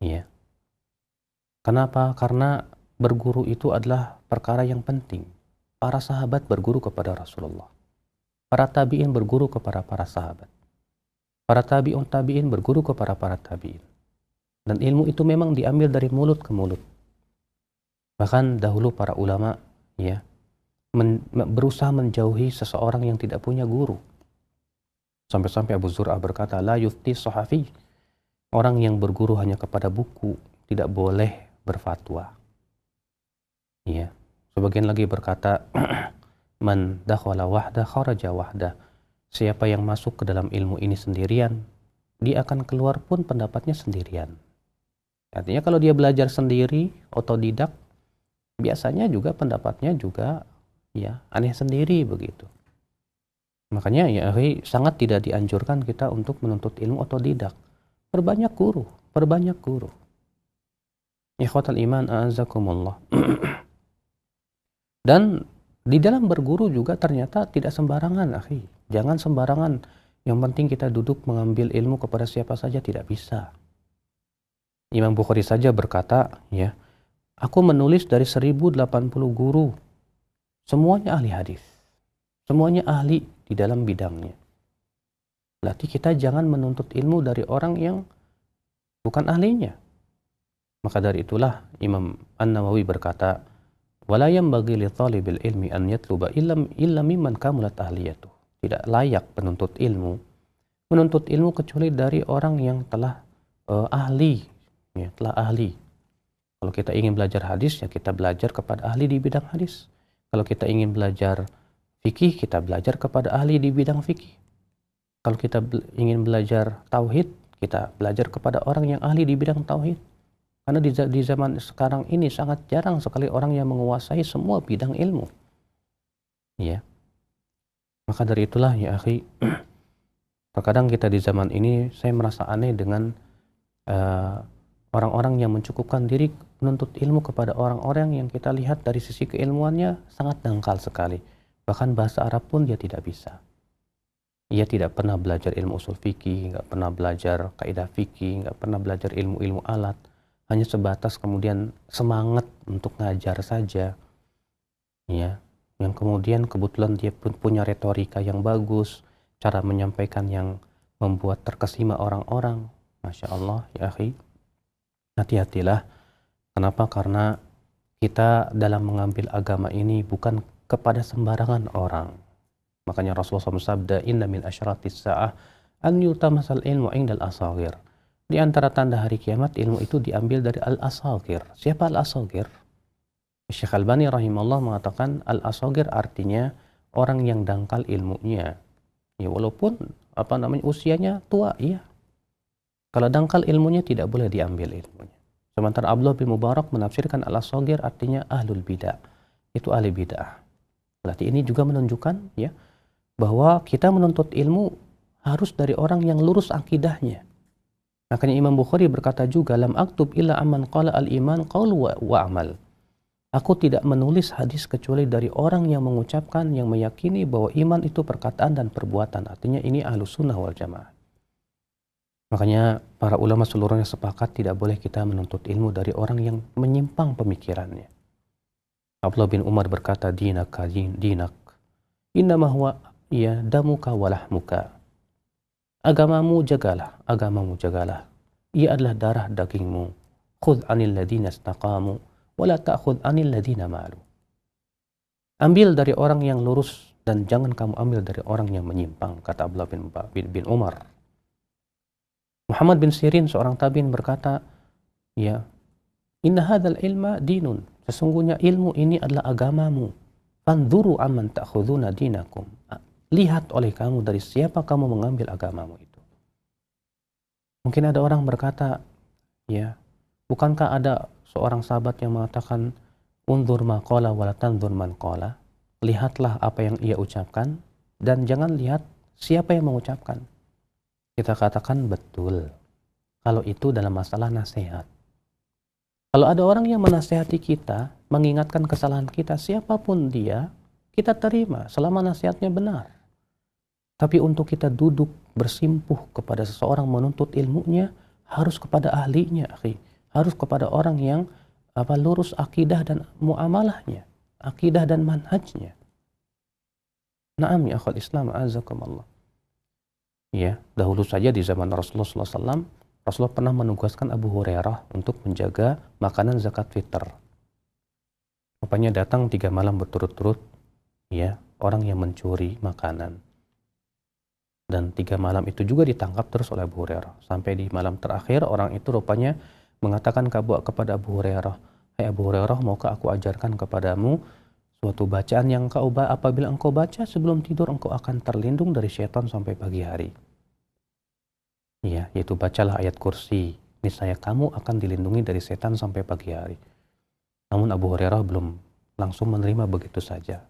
Ya. Kenapa? Karena berguru itu adalah perkara yang penting. Para sahabat berguru kepada Rasulullah. Para tabi'in berguru kepada para sahabat. Para tabi'in berguru kepada para tabi'in. Dan ilmu itu memang diambil dari mulut ke mulut. Bahkan dahulu para ulama ya berusaha menjauhi seseorang yang tidak punya guru. Sampai-sampai Abu Zur'ah berkata, la yufti sahafi. Orang yang berguru hanya kepada buku tidak boleh berfatwa. Ya. Sebagian lagi berkata, man dakhala wahda kharaja wahda. Siapa yang masuk ke dalam ilmu ini sendirian, dia akan keluar pun pendapatnya sendirian. Artinya kalau dia belajar sendiri, otodidak, biasanya juga pendapatnya juga ya aneh sendiri begitu. Makanya ya sangat tidak dianjurkan kita untuk menuntut ilmu otodidak. Perbanyak guru, perbanyak guru. Ikhwatal iman a'azakumullah. Dan di dalam berguru juga ternyata tidak sembarangan, akhi. Jangan sembarangan. Yang penting kita duduk mengambil ilmu kepada siapa saja tidak bisa. Imam Bukhari saja berkata, ya, aku menulis dari 1080 guru. Semuanya ahli hadis. Semuanya ahli di dalam bidangnya. Berarti kita jangan menuntut ilmu dari orang yang bukan ahlinya. Maka dari itulah Imam An-Nawawi berkata, wala yanbaghi li talibil ilmi an yatluba illa mimman kamulat ahliyatuh. Tidak layak penuntut ilmu kecuali dari orang yang telah ahli, ya, telah ahli. Kalau kita ingin belajar hadis, ya kita belajar kepada ahli di bidang hadis. Kalau kita ingin belajar fikih, kita belajar kepada ahli di bidang fikih. Kalau kita ingin belajar tauhid, kita belajar kepada orang yang ahli di bidang tauhid. Karena di zaman sekarang ini sangat jarang sekali orang yang menguasai semua bidang ilmu. Ya. Maka dari itulah ya akhi, terkadang kita di zaman ini saya merasa aneh dengan orang-orang yang mencukupkan diri menuntut ilmu kepada orang-orang yang kita lihat dari sisi keilmuannya sangat dangkal sekali. Bahkan bahasa Arab pun dia tidak bisa. Ia tidak pernah belajar ilmu usul fikih, nggak pernah belajar kaidah fikih, nggak pernah belajar ilmu-ilmu alat. Hanya sebatas kemudian semangat untuk ngajar saja. Ya, yang kemudian kebetulan dia pun punya retorika yang bagus, cara menyampaikan yang membuat terkesima orang-orang. Masya Allah, ya akhi. Hati-hatilah. Kenapa? Karena kita dalam mengambil agama ini bukan kepada sembarangan orang. Makanya Rasulullah SAW sabda, inna min asyratis sa'ah an yutamasal ilmu indal asagir. Di antara tanda hari kiamat, ilmu itu diambil dari al-asagir. Siapa al-asagir? Syekh Albani rahimahullah mengatakan al-asagir artinya orang yang dangkal ilmunya. Ya walaupun usianya tua, iya. Kalau dangkal ilmunya tidak boleh diambil ilmunya. Sementara Abdullah bin Mubarak menafsirkan al-asagir artinya ahlul bidah. Itu ahli bidah. Berarti ini juga menunjukkan ya bahwa kita menuntut ilmu harus dari orang yang lurus akidahnya. Makanya Imam Bukhari berkata juga, lam aktub illa aman qala al-iman qaul wa amal. Aku tidak menulis hadis kecuali dari orang yang mengucapkan, yang meyakini bahwa iman itu perkataan dan perbuatan. Artinya ini ahlus sunnah wal jamaah. Makanya para ulama seluruhnya sepakat tidak boleh kita menuntut ilmu dari orang yang menyimpang pemikirannya. Abdullah bin Umar berkata, dinak, innama huwa ya damuka walahmuka. Agamamu jagalah. Ia adalah darah dagingmu. Khudh anil ladina istaqamu, wala ta'khudh anil ladina malu. Ambil dari orang yang lurus dan jangan kamu ambil dari orang yang menyimpang, kata Abdullah bin Umar. Muhammad bin Sirin, seorang tabi'in, berkata, ya, inna hadzal ilma dinun. Sesungguhnya ilmu ini adalah agamamu. Fanzuru amman ta'khuduna dinakum. Lihat oleh kamu dari siapa kamu mengambil agamamu itu. Mungkin ada orang berkata, ya, bukankah ada seorang sahabat yang mengatakan, unzur ma qala wa la tanzur man qala. Lihatlah apa yang ia ucapkan dan jangan lihat siapa yang mengucapkan. Kita katakan betul. Kalau itu dalam masalah nasihat. Kalau ada orang yang menasihati kita, mengingatkan kesalahan kita, siapapun dia, kita terima selama nasihatnya benar. Tapi untuk kita duduk bersimpuh kepada seseorang menuntut ilmunya, harus kepada ahlinya, akhi. Harus kepada orang yang lurus akidah dan muamalahnya, akidah dan manhajnya. Naam ya akhwal Islam, azakumullah. Ya, dahulu saja di zaman Rasulullah SAW, Rasulullah pernah menugaskan Abu Hurairah untuk menjaga makanan zakat fitr. Rupanya datang 3 malam berturut-turut, ya, orang yang mencuri makanan. Dan 3 malam itu juga ditangkap terus oleh Abu Hurairah. Sampai di malam terakhir, orang itu rupanya mengatakan kepada Abu Hurairah, hai Abu Hurairah, maukah aku ajarkan kepadamu suatu bacaan yang apabila engkau baca sebelum tidur, engkau akan terlindung dari syaitan sampai pagi hari. Ya, yaitu bacalah ayat kursi. Niscaya kamu akan dilindungi dari setan sampai pagi hari. Namun Abu Hurairah belum langsung menerima begitu saja.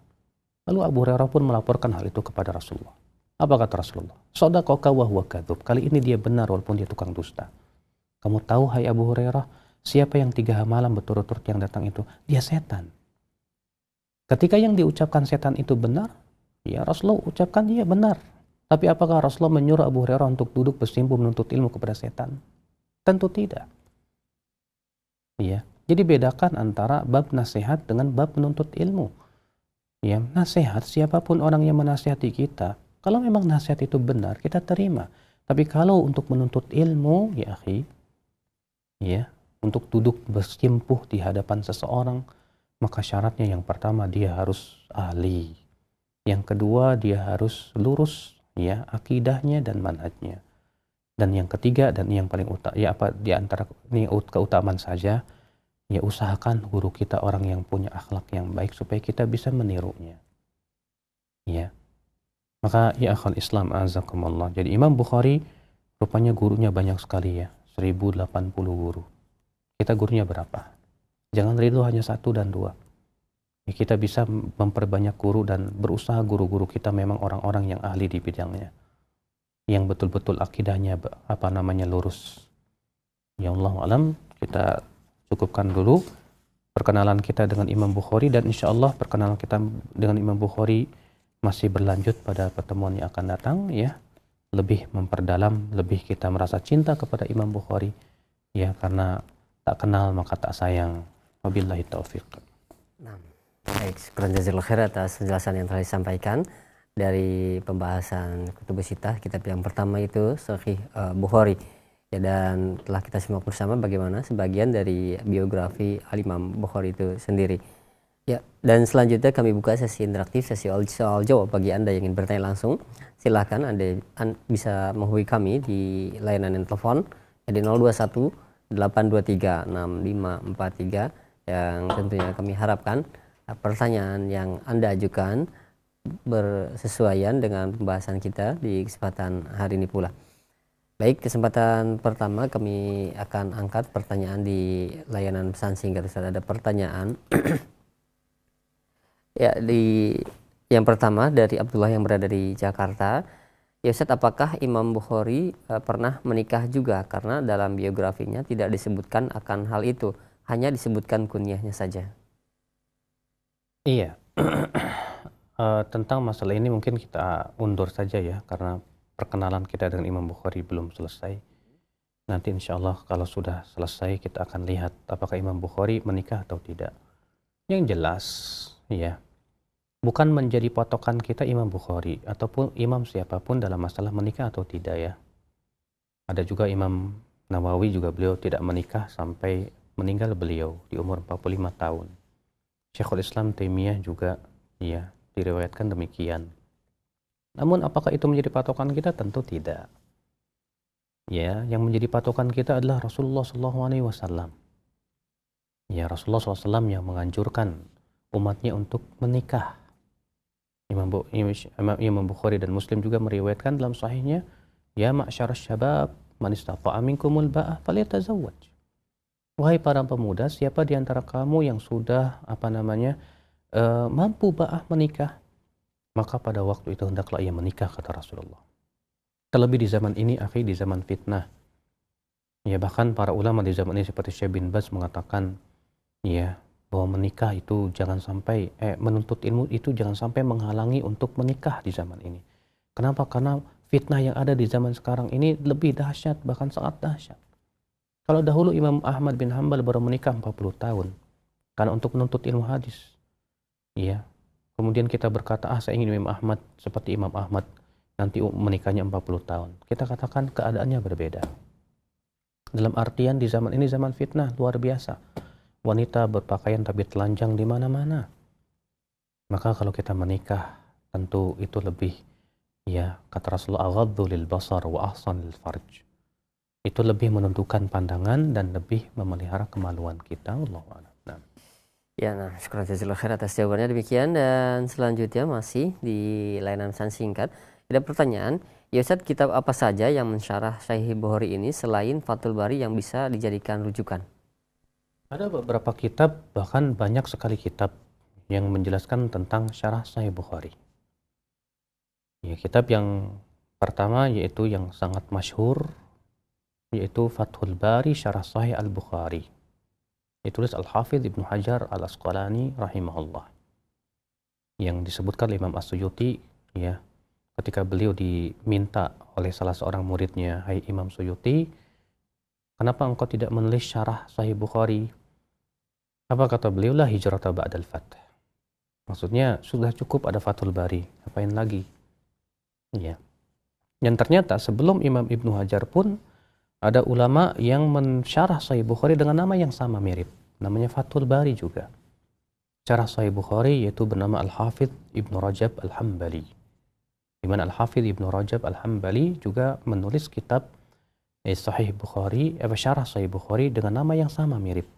Lalu Abu Hurairah pun melaporkan hal itu kepada Rasulullah. Apa kata Rasulullah? Shadaqaka wa huwa kadzub. Kali ini dia benar walaupun dia tukang dusta. Kamu tahu hai Abu Hurairah, siapa yang 3 malam berturut-turut yang datang itu? Dia setan. Ketika yang diucapkan setan itu benar, ya Rasulullah ucapkan dia benar. Tapi apakah Rasulullah menyuruh Abu Hurairah untuk duduk bersimpuh menuntut ilmu kepada setan? Tentu tidak. Ya, jadi bedakan antara bab nasihat dengan bab menuntut ilmu. Ya, nasihat siapapun orang yang menasihati kita, kalau memang nasihat itu benar, kita terima. Tapi kalau untuk menuntut ilmu, ya akhi, ya, untuk duduk bersimpuh di hadapan seseorang, maka syaratnya yang pertama dia harus ahli. Yang kedua dia harus lurus, ya, akidahnya dan manhajnya. Dan yang ketiga dan yang paling utama, ya apa di antara ini keutamaan saja, ya usahakan guru kita orang yang punya akhlak yang baik supaya kita bisa menirunya. Ya. Maka ya akhal Islam azakumullah. Jadi Imam Bukhari rupanya gurunya banyak sekali ya, 1080 guru. Kita gurunya berapa? Jangan ridho hanya 1 dan 2. Ya, kita bisa memperbanyak guru dan berusaha guru-guru kita memang orang-orang yang ahli di bidangnya, yang betul-betul akidahnya lurus. Ya Allah alam, kita cukupkan dulu perkenalan kita dengan Imam Bukhari, dan insya Allah perkenalan kita dengan Imam Bukhari masih berlanjut pada pertemuan yang akan datang, ya, lebih memperdalam, lebih kita merasa cinta kepada Imam Bukhari, ya, karena tak kenal maka tak sayang. Wabillahi taufiq. Nah, baik, syukran jazakallahu khair atas penjelasan yang telah disampaikan dari pembahasan Kutubus Sittah. Kitab yang pertama itu Sahih Bukhari. Ya, dan telah kita simak bersama bagaimana sebagian dari biografi Al-Imam Bukhari itu sendiri. Ya, dan selanjutnya kami buka sesi interaktif, sesi soal jawab bagi Anda yang ingin bertanya langsung. Silahkan Anda bisa menghubungi kami di layanan telepon di 021 823 6543, yang tentunya kami harapkan pertanyaan yang Anda ajukan bersesuaian dengan pembahasan kita di kesempatan hari ini pula. Baik, kesempatan pertama kami akan angkat pertanyaan di layanan pesan singkat. Ustaz, ada pertanyaan. Ya, yang pertama dari Abdullah yang berada di Jakarta. Ya Ustaz, apakah Imam Bukhari pernah menikah juga? Karena dalam biografinya tidak disebutkan akan hal itu, hanya disebutkan kunyahnya saja. Iya. Tentang masalah ini mungkin kita undur saja ya, karena perkenalan kita dengan Imam Bukhari belum selesai. Nanti insya Allah kalau sudah selesai kita akan lihat apakah Imam Bukhari menikah atau tidak. Yang jelas ya, bukan menjadi patokan kita Imam Bukhari ataupun imam siapapun dalam masalah menikah atau tidak ya. Ada juga Imam Nawawi juga, beliau tidak menikah sampai meninggal beliau di umur 45 tahun. Syekhul Islam Taimiyah juga ya diriwayatkan demikian. Namun apakah itu menjadi patokan kita? Tentu tidak. Ya, yang menjadi patokan kita adalah Rasulullah SAW. Ya, Rasulullah SAW yang menganjurkan umatnya untuk menikah. Imam Bukhari dan Muslim juga meriwayatkan dalam sahihnya, ya ma'syarasy syabab man istata'a minkumul ba'ah falyatazawwaj. Wahai para pemuda, siapa di antara kamu yang sudah mampu ba'ah menikah, maka pada waktu itu hendaklah ia menikah, kata Rasulullah. Terlebih di zaman ini, akhi, di zaman fitnah. Ya, bahkan para ulama di zaman ini seperti Syekh bin Baz mengatakan, ya, bahwa menikah itu jangan sampai, menuntut ilmu itu jangan sampai menghalangi untuk menikah di zaman ini. Kenapa? Karena fitnah yang ada di zaman sekarang ini lebih dahsyat, bahkan sangat dahsyat. Kalau dahulu Imam Ahmad bin Hanbal baru menikah 40 tahun, karena untuk menuntut ilmu hadis. Ya, kemudian kita berkata, saya ingin Imam Ahmad seperti Imam Ahmad, nanti menikahnya 40 tahun. Kita katakan keadaannya berbeda. Dalam artian di zaman ini zaman fitnah luar biasa. Wanita berpakaian tapi telanjang di mana-mana. Maka kalau kita menikah, tentu itu lebih, ya, kata Rasulullah, aghaddu lil basar wa ahsan lil farj. Itu lebih menentukan pandangan dan lebih memelihara kemaluan kita. Allahu a'lam. Ya, nah, syukur jazakallahu khair atas jawabannya. Demikian, dan selanjutnya masih di layanan pesan singkat. Ada pertanyaan, ya Ustaz, kitab apa saja yang mensyarah Sahih Bukhari ini selain Fathul Bari yang bisa dijadikan rujukan? Ada beberapa kitab, bahkan banyak sekali kitab yang menjelaskan tentang syarah Sahih Bukhari. Ya, kitab yang pertama yaitu yang sangat masyhur, yaitu Fathul Bari Syarah Sahih Al-Bukhari. Ditulis Al-Hafidh Ibnu Hajar Al-Asqalani rahimahullah. Yang disebutkan Imam As-Suyuti, ya, ketika beliau diminta oleh salah seorang muridnya, "Hai Imam Suyuti, kenapa engkau tidak menulis syarah Sahih Bukhari?" Apa kata beliau? La hijrata ba'dal fath. Maksudnya sudah cukup ada Fathul Bari, ngapain lagi? Ya. Dan ternyata sebelum Imam Ibnu Hajar pun ada ulama yang mensyarah Sahih Bukhari dengan nama yang sama mirip, namanya Fathul Bari juga. Syarah Sahih Bukhari yaitu bernama Al-Hafidh Ibnu Rajab Al-Hambali. Di mana Al-Hafidh Ibnu Rajab Al-Hambali juga menulis kitab Sahih Bukhari, syarah Sahih Bukhari dengan nama yang sama mirip.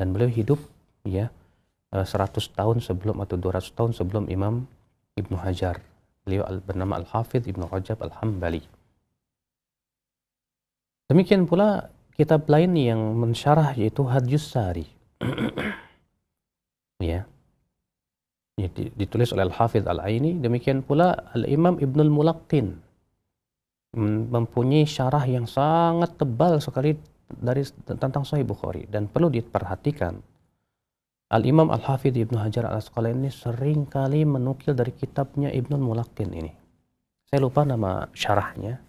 Dan beliau hidup, ya, 100 tahun sebelum atau 200 tahun sebelum Imam Ibnu Hajar. Beliau bernama Al-Hafidh Ibnu Rajab Al-Hambali. Demikian pula kitab lain yang mensyarah yaitu Hadjus Sari. Ya. Ditulis oleh Al-Hafidh Al-Aini. Demikian pula Al-Imam Ibnul Mulaqqin mempunyai syarah yang sangat tebal sekali tentang Sahih Bukhari, dan perlu diperhatikan. Al-Imam Al-Hafidh Ibnu Hajar Al-Asqalani ini sering kali menukil dari kitabnya Ibnul Mulaqqin ini. Saya lupa nama syarahnya,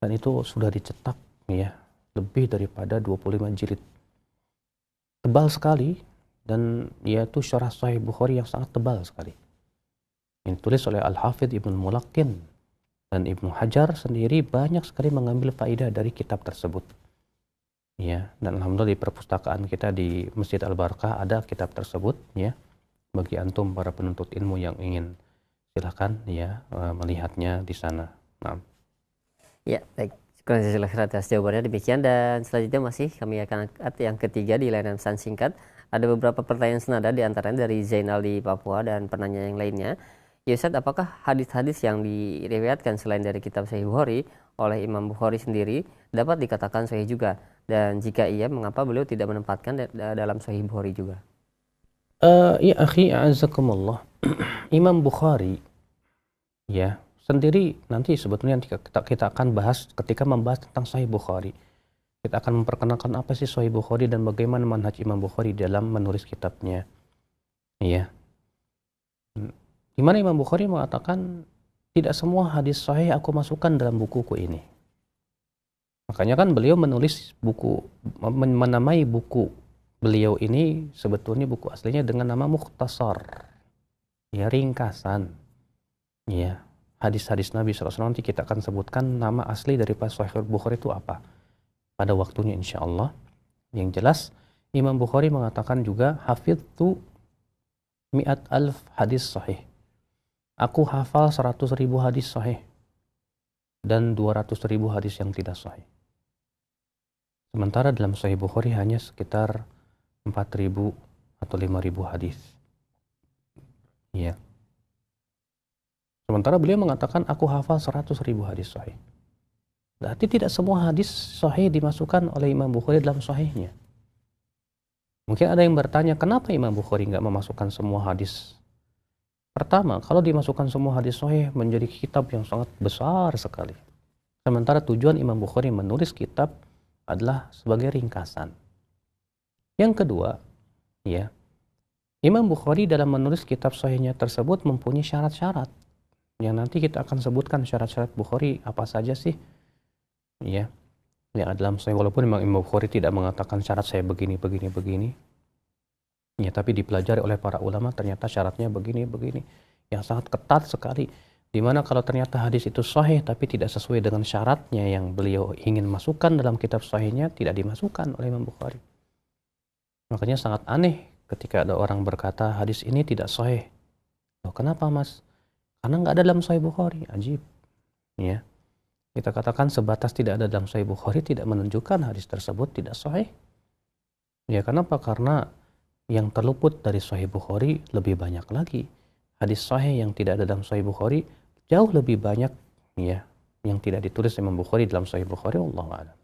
dan itu sudah dicetak, ya, lebih daripada 25 jilid. Tebal sekali, dan yaitu syarah Sahih Bukhari yang sangat tebal sekali. Ini tulis oleh Al-Hafidh Ibnul Mulaqqin, dan Ibnu Hajar sendiri banyak sekali mengambil faedah dari kitab tersebut. Ya, dan alhamdulillah di perpustakaan kita di Masjid Al-Barakah ada kitab tersebut, ya. Bagi antum para penuntut ilmu yang ingin, silakan, ya, melihatnya di sana. Nah. Ya, baik. Syukur jazakallahu khair atas jawabannya. Demikian, dan selanjutnya masih kami akan angkat yang ketiga di layanan pesan singkat. Ada beberapa pertanyaan senada, di antaranya dari Zainal di Papua dan penanya yang lainnya. Ya Ustaz, apakah hadis-hadis yang diriwayatkan selain dari kitab Sahih Bukhari oleh Imam Bukhari sendiri dapat dikatakan sahih juga? Dan jika iya, mengapa beliau tidak menempatkan dalam Sahih Bukhari juga? Ya akhi, a'azakumullah. Imam Bukhari ya sendiri nanti sebetulnya kita akan bahas ketika membahas tentang Sahih Bukhari. Kita akan memperkenalkan apa sih Sahih Bukhari dan bagaimana manhaj Imam Bukhari dalam menulis kitabnya. Iya. Di mana Imam Bukhari mengatakan tidak semua hadis sahih aku masukkan dalam bukuku ini. Makanya kan beliau menulis buku, menamai buku beliau ini sebetulnya buku aslinya dengan nama Mukhtasar. Ya, ringkasan. Ya, hadis-hadis Nabi SAW nanti kita akan sebutkan nama asli dari Sahih Bukhari itu apa pada waktunya insya Allah. Yang jelas Imam Bukhari mengatakan juga hafidtu mi'at alf hadis sahih. Aku hafal 100.000 hadis sahih dan 200.000 hadis yang tidak sahih. Sementara dalam Sahih Bukhari hanya sekitar 4.000 atau 5.000 hadis. Ya. Sementara beliau mengatakan aku hafal 100.000 hadis sahih. Berarti tidak semua hadis sahih dimasukkan oleh Imam Bukhari dalam sahihnya. Mungkin ada yang bertanya, kenapa Imam Bukhari nggak memasukkan semua hadis? Pertama, kalau dimasukkan semua hadis sahih menjadi kitab yang sangat besar sekali. Sementara tujuan Imam Bukhari menulis kitab adalah sebagai ringkasan. Yang kedua, ya, Imam Bukhari dalam menulis kitab sahihnya tersebut mempunyai syarat-syarat. Yang nanti kita akan sebutkan syarat-syarat Bukhari apa saja sih. Ya, yang dalam Sahih, walaupun memang Imam Bukhari tidak mengatakan syarat saya begini, ya, tapi dipelajari oleh para ulama ternyata syaratnya begini, yang sangat ketat sekali. Dimana kalau ternyata hadis itu sahih tapi tidak sesuai dengan syaratnya yang beliau ingin masukkan dalam kitab sahihnya, tidak dimasukkan oleh Imam Bukhari. Makanya sangat aneh ketika ada orang berkata hadis ini tidak sahih. Loh, kenapa mas? Karena nggak ada dalam Sahih Bukhari. Ajib. Ya. Kita katakan sebatas tidak ada dalam Sahih Bukhari tidak menunjukkan hadis tersebut tidak sahih. Ya, kenapa? Karena yang terluput dari Sahih Bukhari lebih banyak lagi. Hadis sahih yang tidak ada dalam Sahih Bukhari jauh lebih banyak, ya, yang tidak ditulis Imam Bukhari dalam Sahih Bukhari. Wallahu a'lam.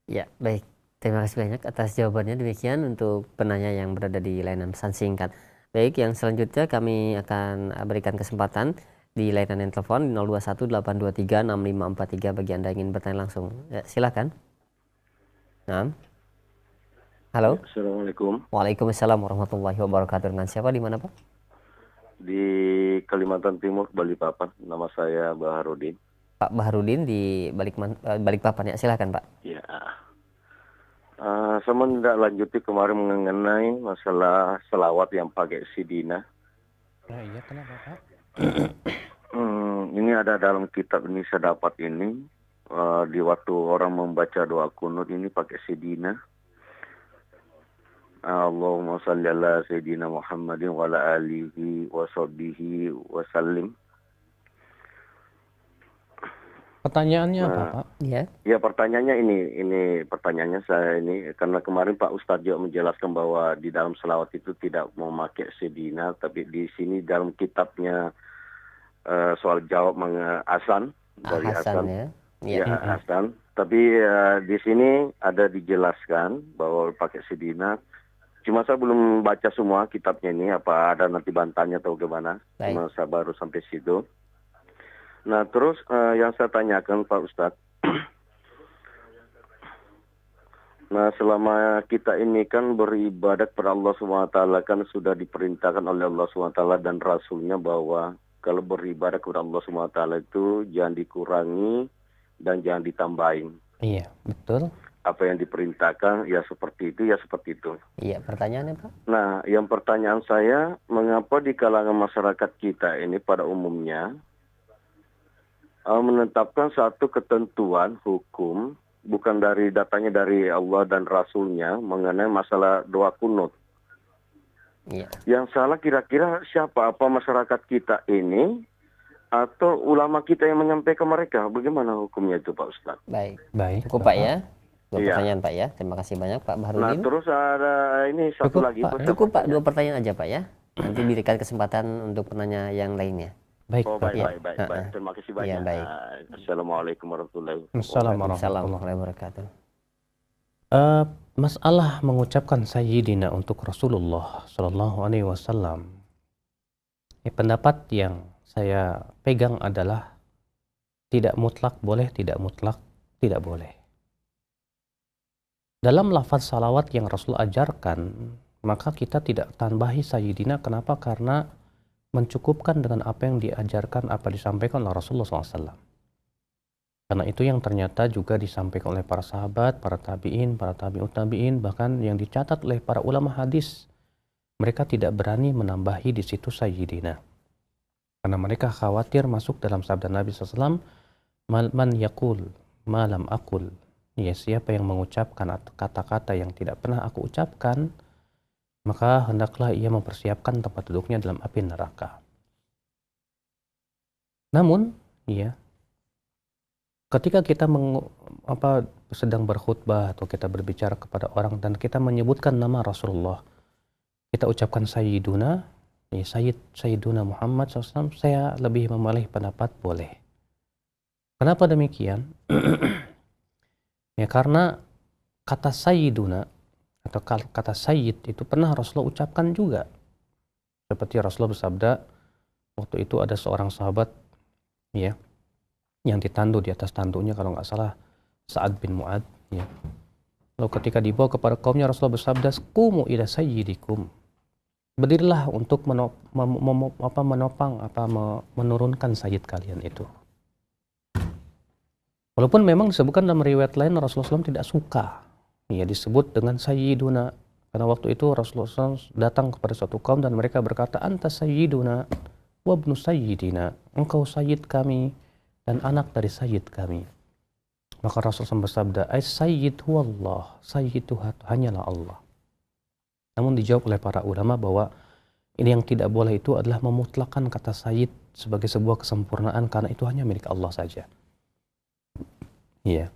Ya, baik. Terima kasih banyak atas jawabannya. Demikian untuk penanya yang berada di layanan pesan singkat. Baik, yang selanjutnya kami akan berikan kesempatan di layanan telepon 0218236543 bagi Anda yang ingin bertanya langsung. Ya, silakan. Nah. Halo. Assalamualaikum. Waalaikumsalam warahmatullahi wabarakatuh. Dengan siapa di mana, Pak? Di Kalimantan Timur, Balikpapan. Nama saya Baharudin. Pak Baharudin di Balikpapan, ya. Silakan, Pak. Ya. Saya menindaklanjuti kemarin mengenai masalah selawat yang pakai sidina. Iya, kenapa, Pak? Ini ada dalam kitab ini saya dapat ini di waktu orang membaca doa kunut ini pakai sidina. Allahumma shalli ala sayyidina Muhammadin wa ala alihi wa sahbihi wa sallim. Pertanyaannya apa, Pak? Ya. Ya, pertanyaannya ini pertanyaannya saya ini karena kemarin Pak Ustadz juga menjelaskan bahwa di dalam selawat itu tidak memakai sedina, tapi di sini dalam kitabnya soal jawab Hasan dari Hasan, ya. Ya, Hasan. Tapi di sini ada dijelaskan bahwa pakai sedina. Cuma saya belum baca semua kitabnya ini, apa ada nanti bantahannya atau gimana? Cuma saya baru sampai situ. Nah, terus yang saya tanyakan Pak Ustadz, nah selama kita ini kan beribadat kepada Allah SWT kan sudah diperintahkan oleh Allah SWT dan Rasulnya bahwa kalau beribadat kepada Allah SWT itu jangan dikurangi dan jangan ditambahin. Iya, betul. Apa yang diperintahkan ya seperti itu, ya seperti itu. Iya, pertanyaannya Pak? Nah, yang pertanyaan saya, mengapa di kalangan masyarakat kita ini pada umumnya menetapkan satu ketentuan hukum bukan dari datanya dari Allah dan Rasulnya mengenai masalah doa kunut. Iya. Yang salah kira-kira siapa? Apa masyarakat kita ini atau ulama kita yang menyampaikan mereka? Bagaimana hukumnya itu Pak Ustadz? Baik. Cukup Pak ya. Dua pertanyaan Pak ya. Terima kasih banyak Pak Baharudin. Nah, terus ada ini satu lagi. Cukup Pak, 2 pertanyaan aja Pak ya. Nanti berikan kesempatan untuk penanya yang lainnya. Baik, Oh, Pak. baik. Terima kasih banyak. Iya, baik. Assalamualaikum warahmatullahi wabarakatuh. Assalamualaikum Assalamualaikum warahmatullahi warahmatullahi wabarakatuh. Masalah mengucapkan sayyidina untuk Rasulullah Shallallahu Alaihi Wasallam, pendapat yang saya pegang adalah tidak mutlak boleh, tidak mutlak tidak boleh. Dalam lafaz salawat yang Rasul ajarkan, maka kita tidak tambahi sayyidina. Kenapa? Karena mencukupkan dengan apa yang diajarkan, apa disampaikan oleh Rasulullah SAW. Karena itu yang ternyata juga disampaikan oleh para sahabat, para tabi'in, para tabi'ut tabi'in, bahkan yang dicatat oleh para ulama hadis. Mereka tidak berani menambahi di situ sayyidina. Karena mereka khawatir masuk dalam sabda Nabi SAW, man yakul malam akul. Ya, siapa yang mengucapkan kata-kata yang tidak pernah aku ucapkan, maka hendaklah ia mempersiapkan tempat duduknya dalam api neraka. Namun, ya, ketika kita sedang berkhutbah atau kita berbicara kepada orang dan kita menyebutkan nama Rasulullah, kita ucapkan Sayyiduna, ya, Sayyiduna Muhammad SAW, saya lebih memilih pendapat boleh. Kenapa demikian? Ya, karena kata Sayyiduna atau kata Sayyid itu pernah Rasulullah ucapkan juga. Seperti Rasulullah bersabda, waktu itu ada seorang sahabat, ya, yang ditandu di atas tanduknya, kalau nggak salah Sa'ad bin Mu'ad, ya. Lalu ketika dibawa kepada kaumnya, Rasulullah bersabda, "Qumu ila sayyidikum." Berdirilah untuk menurunkan sayyid kalian itu. Walaupun memang disebutkan dalam riwayat lain Rasulullah SAW tidak suka, ya, disebut dengan sayyiduna. Karena waktu itu Rasulullah SAW datang kepada suatu kaum dan mereka berkata, "Anta sayyiduna wa ibnu sayyidina." Engkau sayyid kami dan anak dari sayyid kami. Maka Rasulullah bersabda, "As-sayyid huwallah." Sayyid itu hanyalah Allah. Namun dijawab oleh para ulama bahwa ini yang tidak boleh itu adalah memutlakkan kata sayyid sebagai sebuah kesempurnaan, karena itu hanya milik Allah saja. Iya.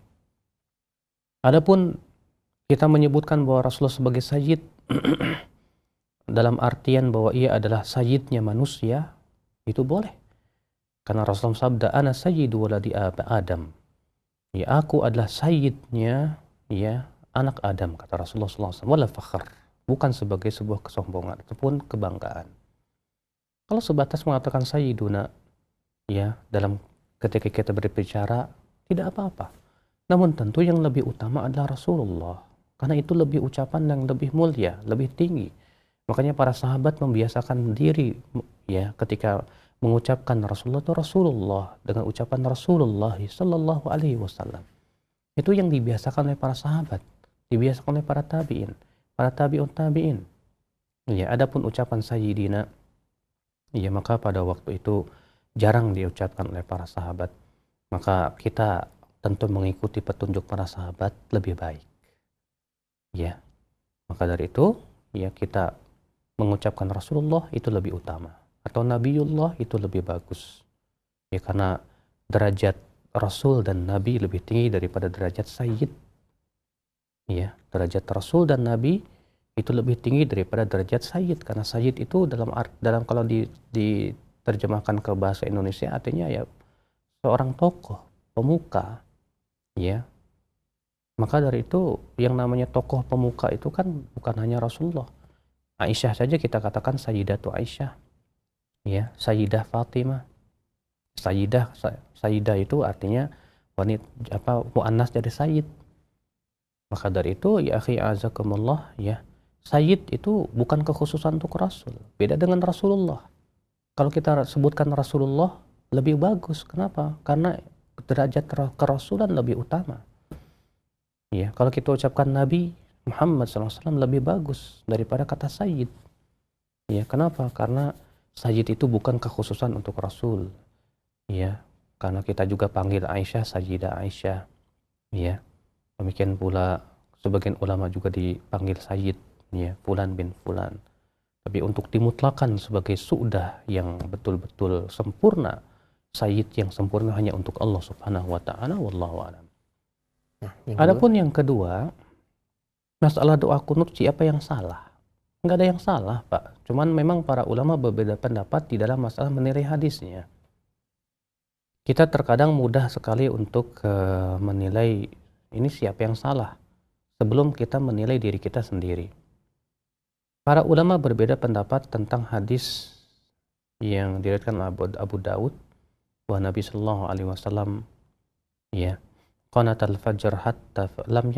Adapun kita menyebutkan bahwa Rasulullah sebagai sayyid dalam artian bahwa ia adalah sayyidnya manusia, itu boleh. Karena Rasulullah sabda, "Ana sayyidu waladi Adam." Ya, aku adalah sayyidnya, ya, anak Adam, kata Rasulullah SAW. Wala fakhr, bukan sebagai sebuah kesombongan ataupun kebanggaan. Kalau sebatas mengatakan sayyiduna, ya, dalam ketika kita berbicara, tidak apa-apa. Namun tentu yang lebih utama adalah Rasulullah. Karena itu lebih ucapan yang lebih mulia, lebih tinggi. Makanya para sahabat membiasakan diri, ya, ketika mengucapkan Rasulullah itu Rasulullah dengan ucapan Rasulullah Sallallahu Alaihi Wasallam. Itu yang dibiasakan oleh para sahabat, dibiasakan oleh para tabiin, para tabiun tabiin. Ya, adapun ucapan sayyidina, ya, maka pada waktu itu jarang diucapkan oleh para sahabat. Maka kita tentu mengikuti petunjuk para sahabat lebih baik. Ya, maka dari itu, ya, kita mengucapkan Rasulullah itu lebih utama. Atau Nabiullah itu lebih bagus. Ya, karena derajat Rasul dan Nabi lebih tinggi daripada derajat Sayyid. Ya, derajat Rasul dan Nabi itu lebih tinggi daripada derajat Sayyid. Karena Sayyid itu dalam kalau diterjemahkan ke bahasa Indonesia artinya ya seorang tokoh, pemuka. Ya. Maka dari itu yang namanya tokoh pemuka itu kan bukan hanya Rasulullah. Aisyah saja kita katakan Sayyidatu Aisyah. Ya, Sayyidah Fatimah. Sayyidah itu artinya wanita muannas dari sayyid. Maka dari itu ya akhi azakumullah, ya, sayyid itu bukan kekhususan untuk Rasul. Beda dengan Rasulullah. Kalau kita sebutkan Rasulullah lebih bagus. Kenapa? Karena derajat kerasulan lebih utama. Ya, kalau kita ucapkan Nabi Muhammad SAW lebih bagus daripada kata sayyid. Ya, kenapa? Karena sayyid itu bukan kekhususan untuk Rasul. Ya, karena kita juga panggil Aisyah Sayyidah Aisyah. Ya, demikian pula sebagian ulama juga dipanggil sayyid, ya, Fulan bin Fulan. Tapi untuk dimutlakan sebagai su'dah yang betul-betul sempurna, sayyid yang sempurna hanya untuk Allah Subhanahu wa taala, wallahu a'lam. Nah, Adapun yang kedua, masalah doa kunut, siapa yang salah? Nggak ada yang salah, Pak. Cuman memang para ulama berbeda pendapat di dalam masalah menilai hadisnya. kita terkadang mudah sekali untuk menilai ini siapa yang salah sebelum kita menilai diri kita sendiri. Para ulama berbeda pendapat tentang hadis yang diriwayatkan Abu Daud bahwa Nabi Shallallahu Alaihi Wasallam ya qanatal fajr hatta lam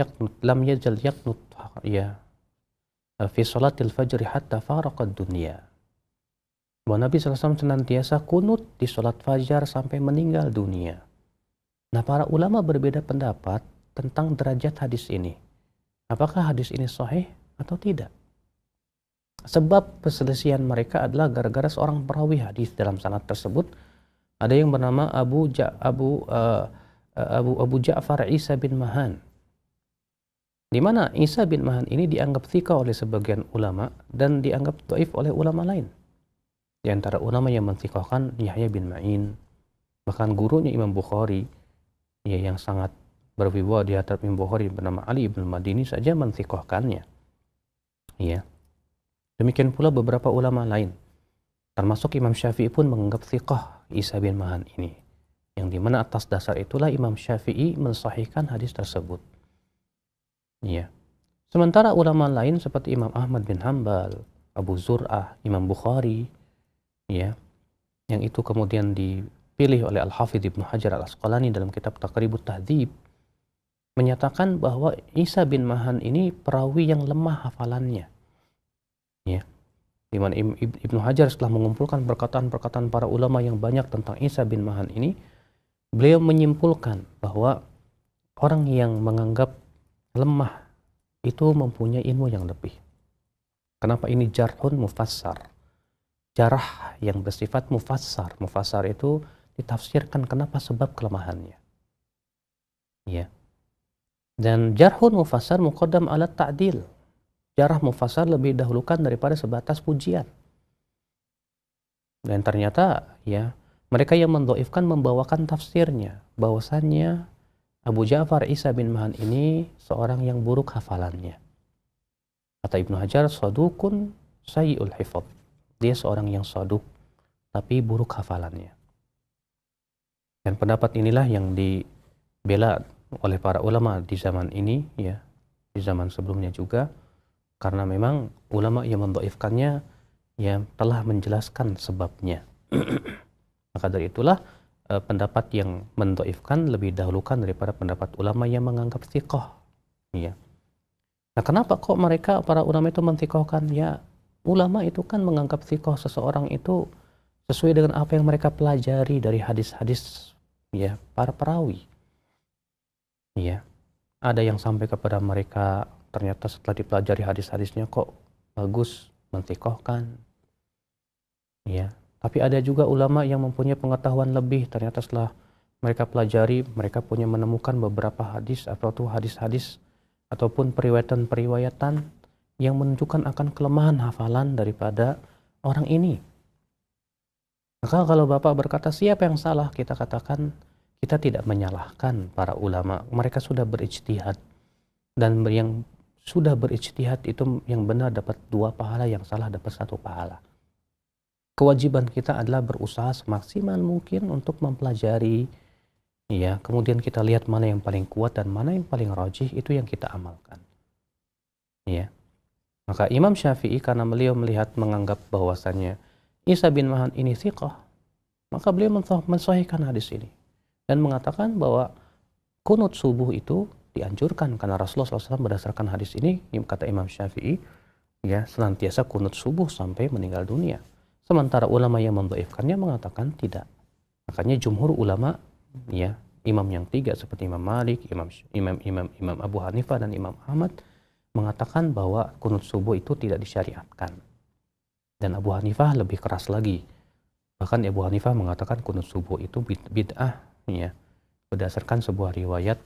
yazal yaqnut ya fi salatil fajr hatta faraqad dunya. Bahwa Nabi SAW senantiasa kunut di salat fajar sampai meninggal dunia. Nah, para ulama berbeda pendapat tentang derajat hadis ini. Apakah hadis ini sahih atau tidak? Sebab perselisihan mereka adalah gara-gara seorang perawi hadis dalam sanad tersebut. Ada yang bernama Abu Ja'far Isa bin Mahan. Di mana Isa bin Mahan ini dianggap thiqah oleh sebagian ulama dan dianggap dhaif oleh ulama lain. Di antara ulama yang menthiqahkan Yahya bin Ma'in, bahkan gurunya Imam Bukhari, ya, yang sangat berwibawa di hadapan Imam Bukhari bernama Ali bin Madini saja menthiqahkannya. Ya. Demikian pula beberapa ulama lain, termasuk Imam Syafi'i pun menganggap thiqah Isa bin Mahan ini, yang dimana atas dasar itulah Imam Syafi'i mensahihkan hadis tersebut. Ya. Sementara ulama lain seperti Imam Ahmad bin Hanbal, Abu Zur'ah, Imam Bukhari, ya, yang itu kemudian dipilih oleh Al-Hafidh Ibnu Hajar Al-Asqalani dalam kitab Taqribut Tahdzib, menyatakan bahwa Isa bin Mahan ini perawi yang lemah hafalannya. Ya, di mana Ibnu Hajar setelah mengumpulkan perkataan-perkataan para ulama yang banyak tentang Isa bin Mahan ini, beliau menyimpulkan bahwa orang yang menganggap lemah itu mempunyai ilmu yang lebih. Kenapa ini jarhun mufassar? Jarah yang bersifat mufassar. Mufassar itu ditafsirkan kenapa sebab kelemahannya. Ya. Dan jarhun mufassar muqaddam ala ta'dil. Jarah mufassar lebih dahulukan daripada sebatas pujian. Dan ternyata ya mereka yang mendhaifkan membawakan tafsirnya bahwasannya Abu Ja'far Isa bin Mahan ini seorang yang buruk hafalannya. Kata Ibnu Hajar, sadukun sayyi'ul hifadz. Dia seorang yang saduk tapi buruk hafalannya. Dan pendapat inilah yang dibela oleh para ulama di zaman ini, ya, di zaman sebelumnya juga. Karena memang ulama yang mendhaifkannya ya telah menjelaskan sebabnya. Maka dari itulah pendapat yang mendhaifkan lebih dahulukan daripada pendapat ulama yang menganggap thiqah. Ya. Nah, kenapa kok mereka para ulama itu menthiqahkan? Ya, ulama itu kan menganggap thiqah seseorang itu sesuai dengan apa yang mereka pelajari dari hadis-hadis ya para perawi. Ya. Ada yang sampai kepada mereka ternyata setelah dipelajari hadis-hadisnya kok bagus, menthiqahkan. Ya, tapi ada juga ulama yang mempunyai pengetahuan lebih, ternyata setelah mereka pelajari, mereka punya menemukan beberapa hadis atau hadis-hadis ataupun periwayatan-periwayatan yang menunjukkan akan kelemahan hafalan daripada orang ini. Maka kalau Bapak berkata siapa yang salah, kita katakan kita tidak menyalahkan para ulama. Mereka sudah berijtihad, dan yang sudah berijtihad itu yang benar dapat 2 pahala, yang salah dapat 1 pahala. Kewajiban kita adalah berusaha semaksimal mungkin untuk mempelajari, ya, kemudian kita lihat mana yang paling kuat dan mana yang paling rajih, itu yang kita amalkan. Ya. Maka Imam Syafi'i karena beliau menganggap bahwasannya Isa bin Mahan ini thiqah, maka beliau mensahihkan hadis ini dan mengatakan bahwa kunut subuh itu dianjurkan karena Rasulullah SAW berdasarkan hadis ini, kata Imam Syafi'i, ya, senantiasa kunut subuh sampai meninggal dunia. Sementara ulama yang mendhaifkannya mengatakan tidak. Makanya jumhur ulama, ya, imam yang 3 seperti Imam Malik, Imam Abu Hanifah dan Imam Ahmad mengatakan bahwa kunut subuh itu tidak disyariatkan. Dan Abu Hanifah lebih keras lagi. Bahkan Abu Hanifah mengatakan kunut subuh itu bid'ah, ya, berdasarkan sebuah riwayat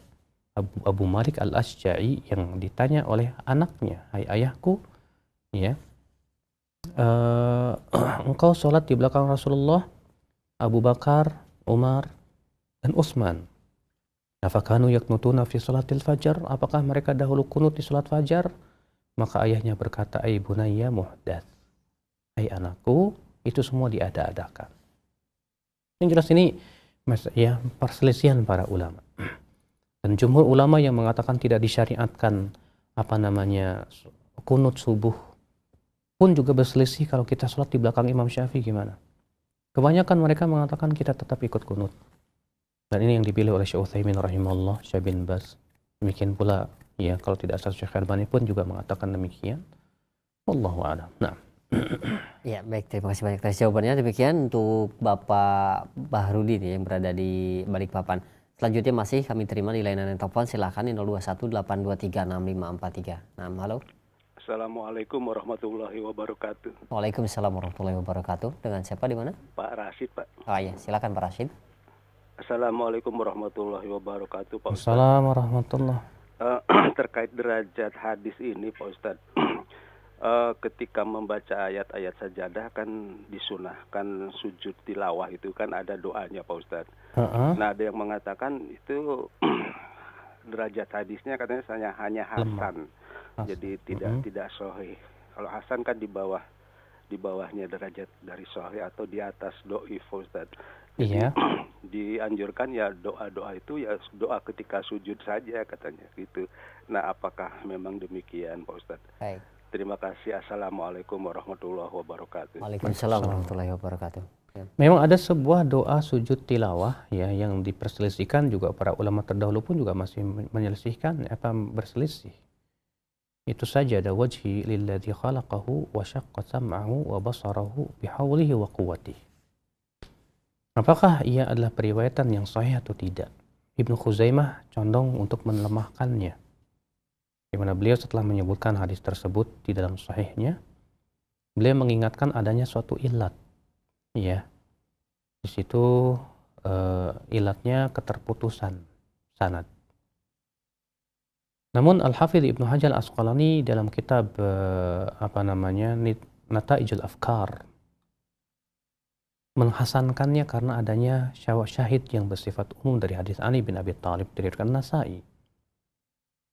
Abu Malik Al-Asja'i yang ditanya oleh anaknya, "Hai ayahku, ya, engkau sholat di belakang Rasulullah, Abu Bakar, Umar, dan Utsman. Afakanu yaknutuna fi sholatil fajar? Apakah mereka dahulu kunut di sholat fajar?" Maka ayahnya berkata, "Ai bunayya muhdats." Hai anakku, itu semua diada-adakan. Yang jelas ini ya, perselisihan para ulama. Dan jumhur ulama yang mengatakan tidak disyariatkan kunut subuh pun juga berselisih kalau kita sholat di belakang Imam Syafi'i gimana. Kebanyakan mereka mengatakan kita tetap ikut kunut. Dan ini yang dipilih oleh Syekh Utsaimin rahimahullah, Syekh bin Baz. Demikian pula ya, kalau tidak salah Syekh Albani pun juga mengatakan demikian. Wallahu a'lam. Nah. Ya, baik, terima kasih banyak atas jawabannya. Demikian untuk Bapak Bahrudin yang berada di Balikpapan. Selanjutnya masih kami terima di layanan telepon, silakan di 0218236543. Nah, halo. Assalamualaikum warahmatullahi wabarakatuh. Waalaikumsalam warahmatullahi wabarakatuh. Dengan siapa di mana? Pak Rashid, Pak. Oh iya, silakan Pak Rashid. Assalamualaikum warahmatullahi wabarakatuh, Pak Ustadz. Assalamualaikum warahmatullahi. Terkait derajat hadis ini, Pak Ustadz. Ketika membaca ayat-ayat sajadah kan disunahkan sujud tilawah, itu kan ada doanya, Pak Ustadz. Nah, ada yang mengatakan itu derajat hadisnya katanya hanya hasan. Jadi tidak sahih. Kalau hasan kan di bawahnya derajat dari sahih atau di atas dhaif, Ustaz. Jadi dianjurkan ya doa-doa itu ya doa ketika sujud saja katanya gitu. Nah, apakah memang demikian, Pak Ustaz? Baik. Terima kasih. Assalamualaikum warahmatullahi wabarakatuh. Waalaikumsalam warahmatullahi wabarakatuh. Ya. Memang ada sebuah doa sujud tilawah ya yang diperselisihkan, juga para ulama terdahulu pun juga masih menyelisihkan berselisih. Itu saja, ada wajhi lilladzi khalaqahu wa syaqqa sam'ahu wa basarahu bihaulihi wa quwwatihi. Apakah ia adalah periwayatan yang sahih atau tidak? Ibnu Khuzaimah condong untuk melemahkannya, di mana beliau setelah menyebutkan hadis tersebut di dalam sahihnya, beliau mengingatkan adanya suatu ilat. Ya, di situ ilatnya keterputusan sanad. Namun Al-Hafidz Ibnu Hajar Al-Asqalani dalam kitab Nata'ijul Afkar menghasankannya karena adanya syahid yang bersifat umum dari hadis Ali bin Abi Thalib diriwayatkan Nasa'i.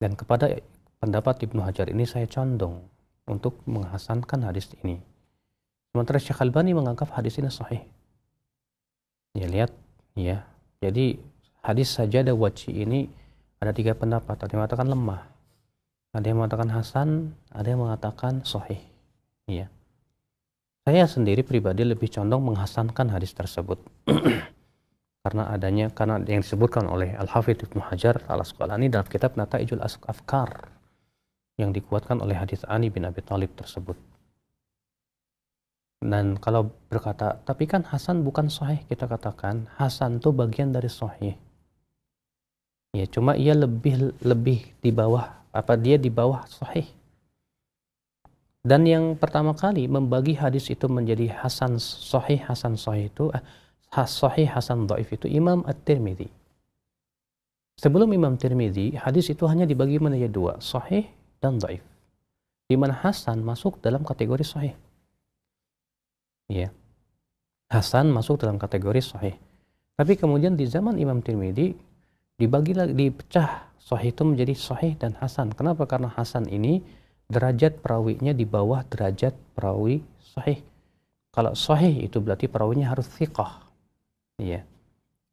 Dan kepada pendapat Ibnu Hajar ini saya condong untuk menghasankan hadis ini. Sementara Syekh Albani menganggap hadis ini sahih. Ya, lihat ya. Jadi hadis sajadah wajhi ini ada 3 pendapat. Ada yang mengatakan lemah, ada yang mengatakan hasan, ada yang mengatakan sahih. Ya. Saya sendiri pribadi lebih condong menghasankan hadis tersebut. karena yang disebutkan oleh Al-Hafidz Ibnu Hajar Al-Asqalani dalam kitab Nata'ijul Afkar yang dikuatkan oleh hadis Ali bin Abi Thalib tersebut. Dan kalau berkata, tapi kan hasan bukan sahih, kita katakan hasan itu bagian dari sahih. Ya, cuma ia lebih di bawah dia di bawah sahih. Dan yang pertama kali membagi hadis itu menjadi hasan sahih itu sahih hasan dhaif itu Imam At-Tirmidzi. Sebelum Imam Tirmidzi, hadis itu hanya dibagi menjadi 2, sahih dan dhaif. Di mana hasan masuk dalam kategori sahih. Ya. Hasan masuk dalam kategori sahih. Tapi kemudian di zaman Imam Tirmidzi dipecah sahih itu menjadi sahih dan hasan. Kenapa? Karena hasan ini derajat perawinya di bawah derajat perawi sahih. Kalau sahih itu berarti perawinya harus thiqah. Ya.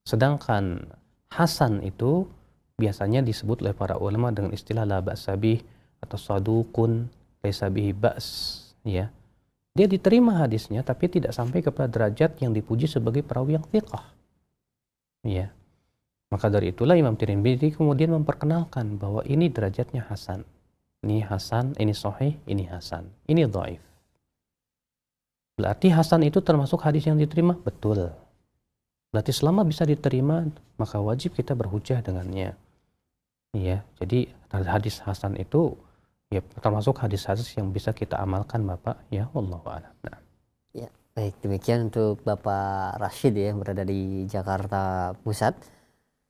Sedangkan hasan itu biasanya disebut oleh para ulama dengan istilah la ba'sa bih atau saduqun laisa bihi ba's, ya. Dia diterima hadisnya tapi tidak sampai kepada derajat yang dipuji sebagai perawi yang thiqah. Ya. Maka dari itulah Imam Tirmidzi kemudian memperkenalkan bahwa ini derajatnya hasan. Ini hasan, ini sahih, ini hasan. Ini dhaif. Berarti hasan itu termasuk hadis yang diterima? Betul. Berarti selama bisa diterima, maka wajib kita berhujjah dengannya. Ya, jadi hadis hasan itu ya termasuk hadis-hadis yang bisa kita amalkan, Bapak. Ya, wallahu a'lam. Nah. Ya, baik, demikian untuk Bapak Rashid ya yang berada di Jakarta Pusat.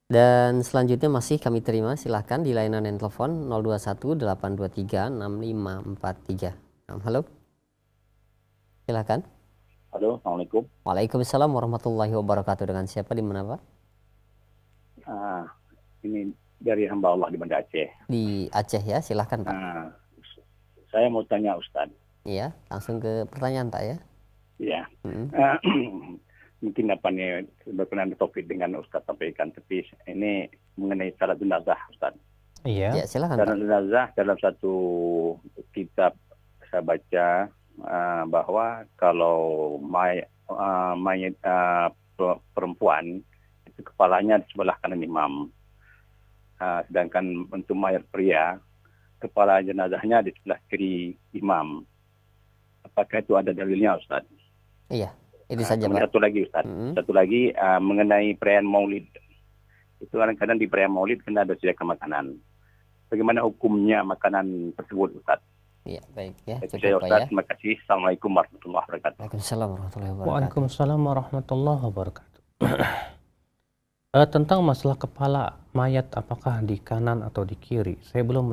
Dan selanjutnya masih kami terima, silahkan di layanan telepon 0218236543. Halo, silahkan. Halo, Assalamualaikum. Waalaikumsalam warahmatullahi wabarakatuh. Dengan siapa di mana, Pak? Ini dari hamba Allah di Banda Aceh. Di Aceh ya, silahkan Pak. Saya mau tanya Ustadz. Iya, langsung ke pertanyaan Pak ya. Iya. mungkin apa nih berkenaan topik dengan Ustaz sampaikan, tapi ini mengenai salat jenazah Ustaz. Iya. Ya, silakan. Salat jenazah dalam satu kitab saya baca bahwa kalau mayat perempuan itu kepalanya di sebelah kanan imam, sedangkan untuk mayat pria kepala jenazahnya di sebelah kiri imam. Apakah itu ada dalilnya Ustaz? Iya, itu saja Pak. Satu lagi Ustaz, satu lagi mengenai perayaan Maulid. Itu kadang-kadang di perayaan Maulid kena ada sediakan makanan. Bagaimana hukumnya makanan tersebut Ustaz? Iya, baik ya. Cukup saya Ustaz, terima kasih. Assalamualaikum warahmatullahi wabarakatuh. Waalaikumsalam warahmatullahi wabarakatuh. Waalaikumsalam warahmatullahi wabarakatuh. Tentang masalah kepala mayat apakah di kanan atau di kiri, saya belum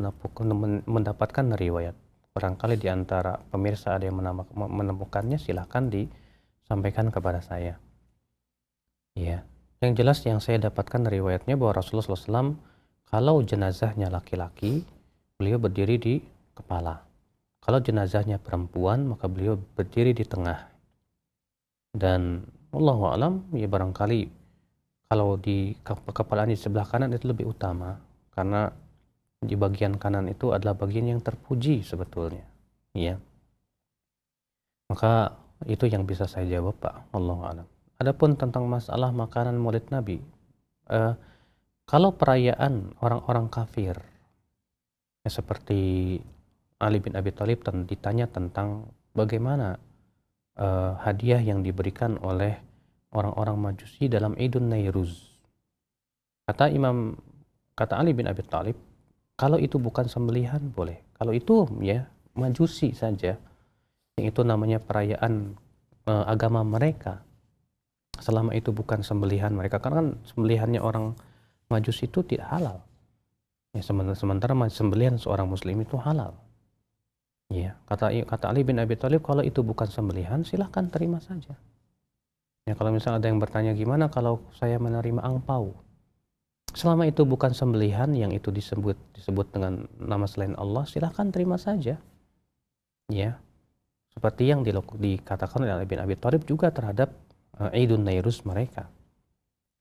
mendapatkan riwayat. Barangkali di antara pemirsa ada yang menemukannya, silahkan disampaikan kepada saya. Ya, yang jelas yang saya dapatkan riwayatnya bahwa Rasulullah SAW kalau jenazahnya laki-laki, beliau berdiri di kepala. Kalau jenazahnya perempuan, maka beliau berdiri di tengah. Dan wallahu a'lam, ya barangkali kalau di kepalaan di sebelah kanan itu lebih utama, karena di bagian kanan itu adalah bagian yang terpuji sebetulnya, ya. Maka itu yang bisa saya jawab Pak, wallahu a'lam. Adapun tentang masalah makanan Maulid Nabi, kalau perayaan orang-orang kafir, ya seperti Ali bin Abi Thalib ditanya tentang bagaimana hadiah yang diberikan oleh orang-orang Majusi dalam Idul Nairuz. Kata Ali bin Abi Thalib, kalau itu bukan sembelihan boleh. Kalau itu ya Majusi saja, yang itu namanya perayaan agama mereka. Selama itu bukan sembelihan mereka, karena kan sembelihannya orang Majusi itu tidak halal. Ya, sementara sembelihan seorang Muslim itu halal. Ya, kata Ali bin Abi Thalib, kalau itu bukan sembelihan, silahkan terima saja. Ya, kalau misalnya ada yang bertanya gimana kalau saya menerima angpau, selama itu bukan sembelihan yang itu disebut dengan nama selain Allah, silahkan terima saja. Ya, seperti yang dikatakan oleh Ali bin Abi Thalib juga terhadap Idul Nairuz mereka.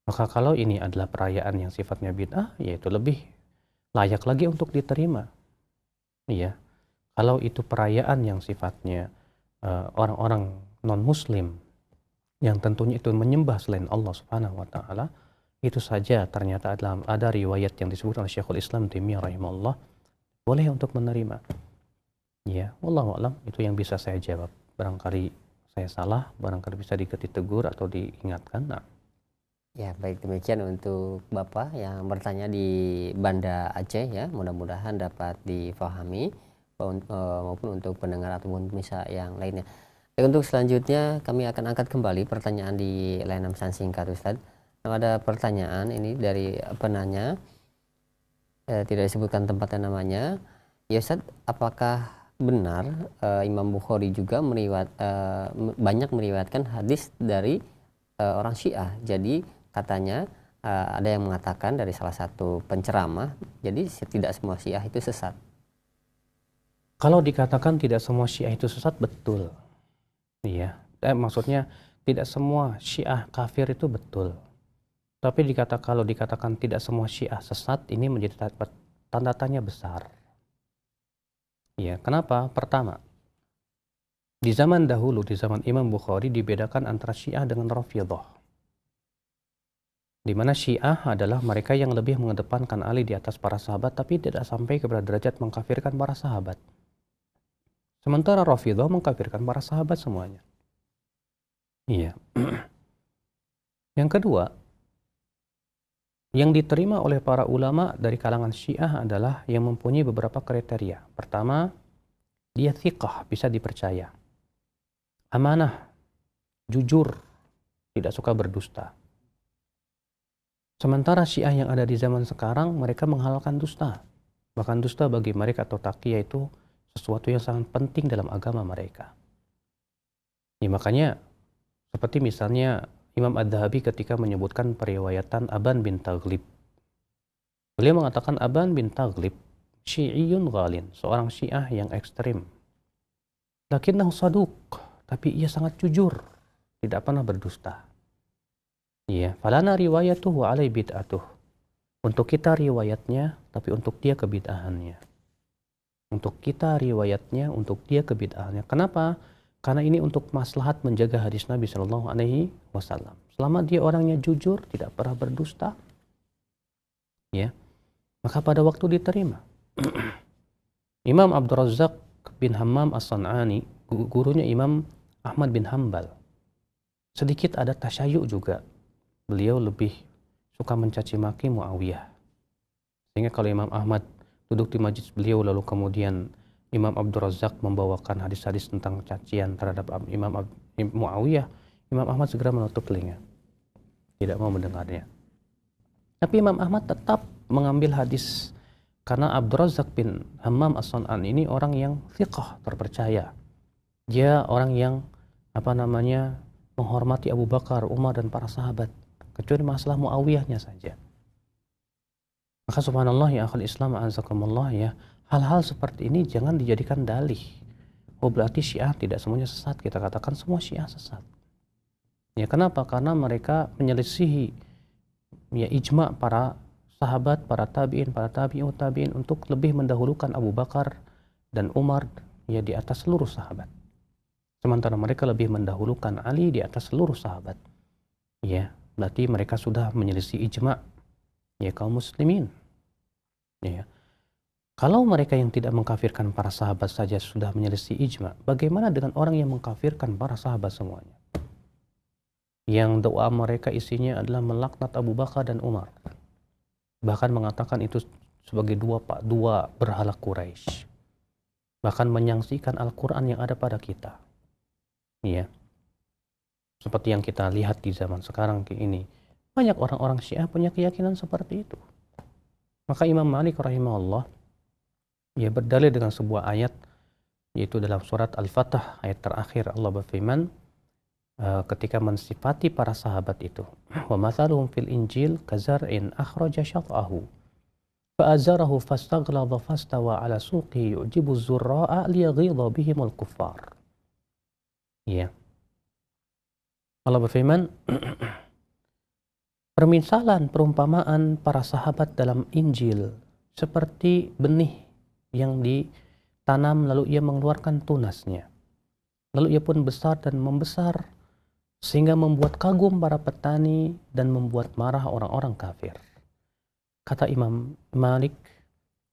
Maka kalau ini adalah perayaan yang sifatnya bid'ah, yaitu lebih layak lagi untuk diterima. Iya. Kalau itu perayaan yang sifatnya orang-orang non-muslim yang tentunya itu menyembah selain Allah Subhanahu wa taala, itu saja ternyata ada riwayat yang disebut oleh Syekhul Islam Taimiyah rahimahullah, boleh untuk menerima. Ya, wallahu a'lam, itu yang bisa saya jawab. Barangkali saya salah, barangkali bisa ditegur atau diingatkan. Nah. Ya, baik, demikian untuk Bapak yang bertanya di Banda Aceh ya, mudah-mudahan dapat difahami maupun untuk pendengar ataupun pemirsa yang lainnya. Dan untuk selanjutnya kami akan angkat kembali pertanyaan di layanan pesan singkat Ustadz. Ada pertanyaan ini dari penanya, tidak disebutkan tempatnya namanya. Ya Ustadz, apakah benar Imam Bukhari juga banyak meriwayatkan hadis dari orang Syiah? Jadi katanya ada yang mengatakan dari salah satu penceramah, jadi tidak semua Syiah itu sesat. Kalau dikatakan tidak semua Syiah itu sesat, betul. Iya, maksudnya tidak semua Syiah kafir itu betul. Tapi kalau dikatakan tidak semua Syiah sesat, ini menjadi tanda tanya besar. Iya, kenapa? Pertama, di zaman dahulu, di zaman Imam Bukhari dibedakan antara Syiah dengan Rafidhah. Di mana Syiah adalah mereka yang lebih mengedepankan Ali di atas para sahabat, tapi tidak sampai kepada derajat mengkafirkan para sahabat. Sementara Rafidhah mengkafirkan para sahabat semuanya. Iya. Yang kedua, yang diterima oleh para ulama dari kalangan Syiah adalah yang mempunyai beberapa kriteria. Pertama, dia thiqah, bisa dipercaya. Amanah, jujur, tidak suka berdusta. Sementara Syiah yang ada di zaman sekarang, mereka menghalalkan dusta. Bahkan dusta bagi mereka atau taqiyah itu sesuatu yang sangat penting dalam agama mereka. Ya, makanya seperti misalnya Imam Ad-Dhahabi ketika menyebutkan periwayatan Aban bin Taghlib. Beliau mengatakan Aban bin Taghlib Syi'iyun ghalin, seorang Syiah yang ekstrim. Lakinnahu saduq, tapi ia sangat jujur, tidak pernah berdusta. Ya, falana riwayatuhu alai bid'atuh. Untuk kita riwayatnya, tapi untuk dia kebid'ahannya. Untuk kita riwayatnya, untuk dia kebid'ahannya. Kenapa? Karena ini untuk maslahat menjaga hadis Nabi Shallallahu Alaihi Wasallam. Selama dia orangnya jujur, tidak pernah berdusta, ya, maka pada waktu diterima. Imam Abdul Razak bin Hammam As-San'ani, gurunya Imam Ahmad bin Hambal, sedikit ada tasyayyu juga. Beliau lebih suka mencaci maki Muawiyah. Sehingga kalau Imam Ahmad duduk di majlis beliau lalu kemudian Imam Abdul Razak membawakan hadis-hadis tentang cacian terhadap Imam Muawiyah, Imam Ahmad segera menutup telinga. Tidak mau mendengarnya. Tapi Imam Ahmad tetap mengambil hadis karena Abdul Razak bin Hammam As-San'ani ini orang yang thiqah, terpercaya. Dia orang yang menghormati Abu Bakar, Umar dan para sahabat, kecuali masalah Muawiyahnya saja. Maka subhanallah ya akhul Islam a'azakumullah ya, hal-hal seperti ini jangan dijadikan dalih. Oh berarti Syiah tidak semuanya sesat, kita katakan semua Syiah sesat. Ya kenapa? Karena mereka menyelisihi ya ijma' para sahabat, para tabi'in, para tabi'ut tabi'in untuk lebih mendahulukan Abu Bakar dan Umar ya di atas seluruh sahabat. Sementara mereka lebih mendahulukan Ali di atas seluruh sahabat. Ya, berarti mereka sudah menyelisih ijma' ya kaum muslimin. Ya. Kalau mereka yang tidak mengkafirkan para sahabat saja sudah menyelisih ijma', bagaimana dengan orang yang mengkafirkan para sahabat semuanya? Yang doa mereka isinya adalah melaknat Abu Bakar dan Umar. Bahkan mengatakan itu sebagai dua berhala Quraisy. Bahkan menyaksikan Al-Quran yang ada pada kita. Ya. Seperti yang kita lihat di zaman sekarang ini. Banyak orang-orang Syiah punya keyakinan seperti itu. Maka Imam Malik rahimahullah ia berdalil dengan sebuah ayat, yaitu dalam surat Al-Fatah ayat terakhir Allah berfirman ketika mensifati para sahabat itu, wa mathaluhum fil injil kazar'in akhraja syat'ahu fa'azarahu fastaghladha fastawa ala suqihi yu'jibu zurra'a liyaghidha bihimul kuffar. Ya. Allah berfirman, permisalan perumpamaan para sahabat dalam Injil seperti benih yang ditanam lalu ia mengeluarkan tunasnya. Lalu ia pun besar dan membesar sehingga membuat kagum para petani dan membuat marah orang-orang kafir. Kata Imam Malik,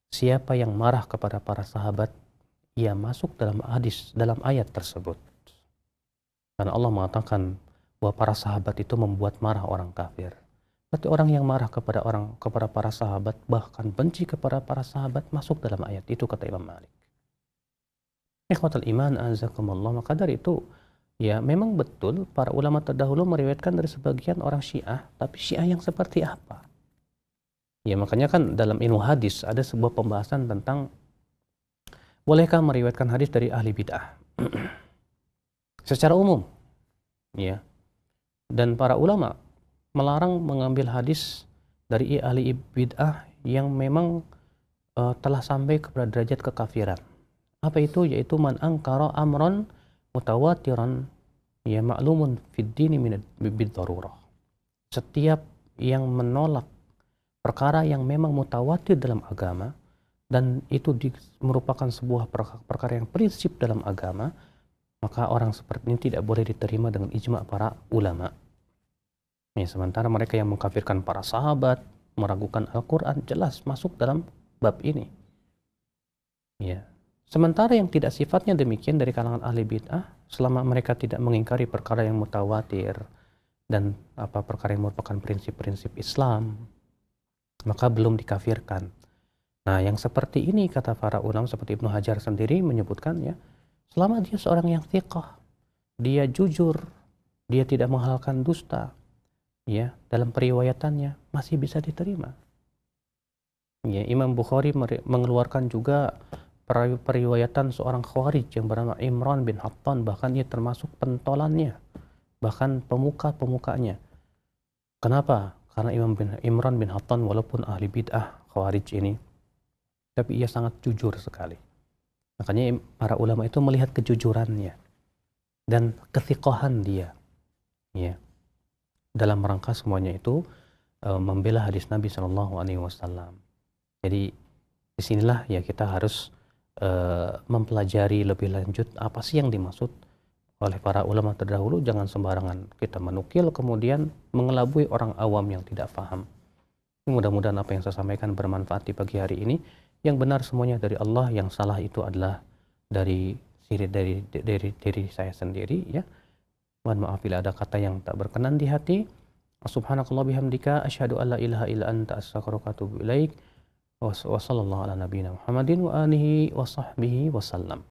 siapa yang marah kepada para sahabat, ia masuk dalam hadis, dalam ayat tersebut. Karena Allah mengatakan bahwa para sahabat itu membuat marah orang kafir. Berarti orang yang marah kepada para sahabat, bahkan benci kepada para sahabat, masuk dalam ayat itu, kata Imam Malik. Ikhwatul iman azakumullah, maka dari itu ya memang betul para ulama terdahulu meriwayatkan dari sebagian orang Syiah, tapi Syiah yang seperti apa? Ya makanya kan dalam ilmu hadis ada sebuah pembahasan tentang bolehkah meriwayatkan hadis dari ahli bid'ah secara umum, ya. Dan para ulama melarang mengambil hadis dari ahli bid'ah yang memang telah sampai kepada derajat kekafiran. Apa itu? Yaitu man angkara amran mutawatiran ya ma'lumun fid dini bid darurah. Setiap yang menolak perkara yang memang mutawatir dalam agama dan itu merupakan sebuah perkara yang prinsip dalam agama, maka orang seperti ini tidak boleh diterima dengan ijma' para ulama. Ya, sementara mereka yang mengkafirkan para sahabat, meragukan Al-Quran, jelas masuk dalam bab ini. Ya. Sementara yang tidak sifatnya demikian dari kalangan ahli bid'ah, selama mereka tidak mengingkari perkara yang mutawatir dan perkara yang merupakan prinsip-prinsip Islam, maka belum dikafirkan. Nah, yang seperti ini kata para ulama seperti Ibnu Hajar sendiri menyebutkan ya, selama dia seorang yang thiqah, dia jujur, dia tidak menghalalkan dusta, ya, dalam periwayatannya masih bisa diterima. Ya, Imam Bukhari mengeluarkan juga periwayatan seorang khawarij yang bernama Imran bin Hattan, bahkan ia termasuk pentolannya, bahkan pemuka-pemukanya. Kenapa? Karena Imran bin Hattan walaupun ahli bid'ah khawarij ini, tapi ia sangat jujur sekali. Makanya para ulama itu melihat kejujurannya dan kethiqahan dia. Ya. dalam rangka semuanya itu membela hadis Nabi Shallallahu Alaihi Wasallam. Jadi disinilah ya kita harus mempelajari lebih lanjut apa sih yang dimaksud oleh para ulama terdahulu. Jangan sembarangan kita menukil kemudian mengelabui orang awam yang tidak paham. Mudah-mudahan apa yang saya sampaikan bermanfaat di pagi hari ini. Yang benar semuanya dari Allah, yang salah itu adalah dari diri saya sendiri ya. Mohon maaf bila ada kata yang tak berkenan di hati. Subhanakallah bihamdika asyhadu an la ilaha illa anta astaghfiruka wa atubu ilaik. Wa sallallahu ala nabiyyina Muhammadin wa alihi wa sahbihi wasallam.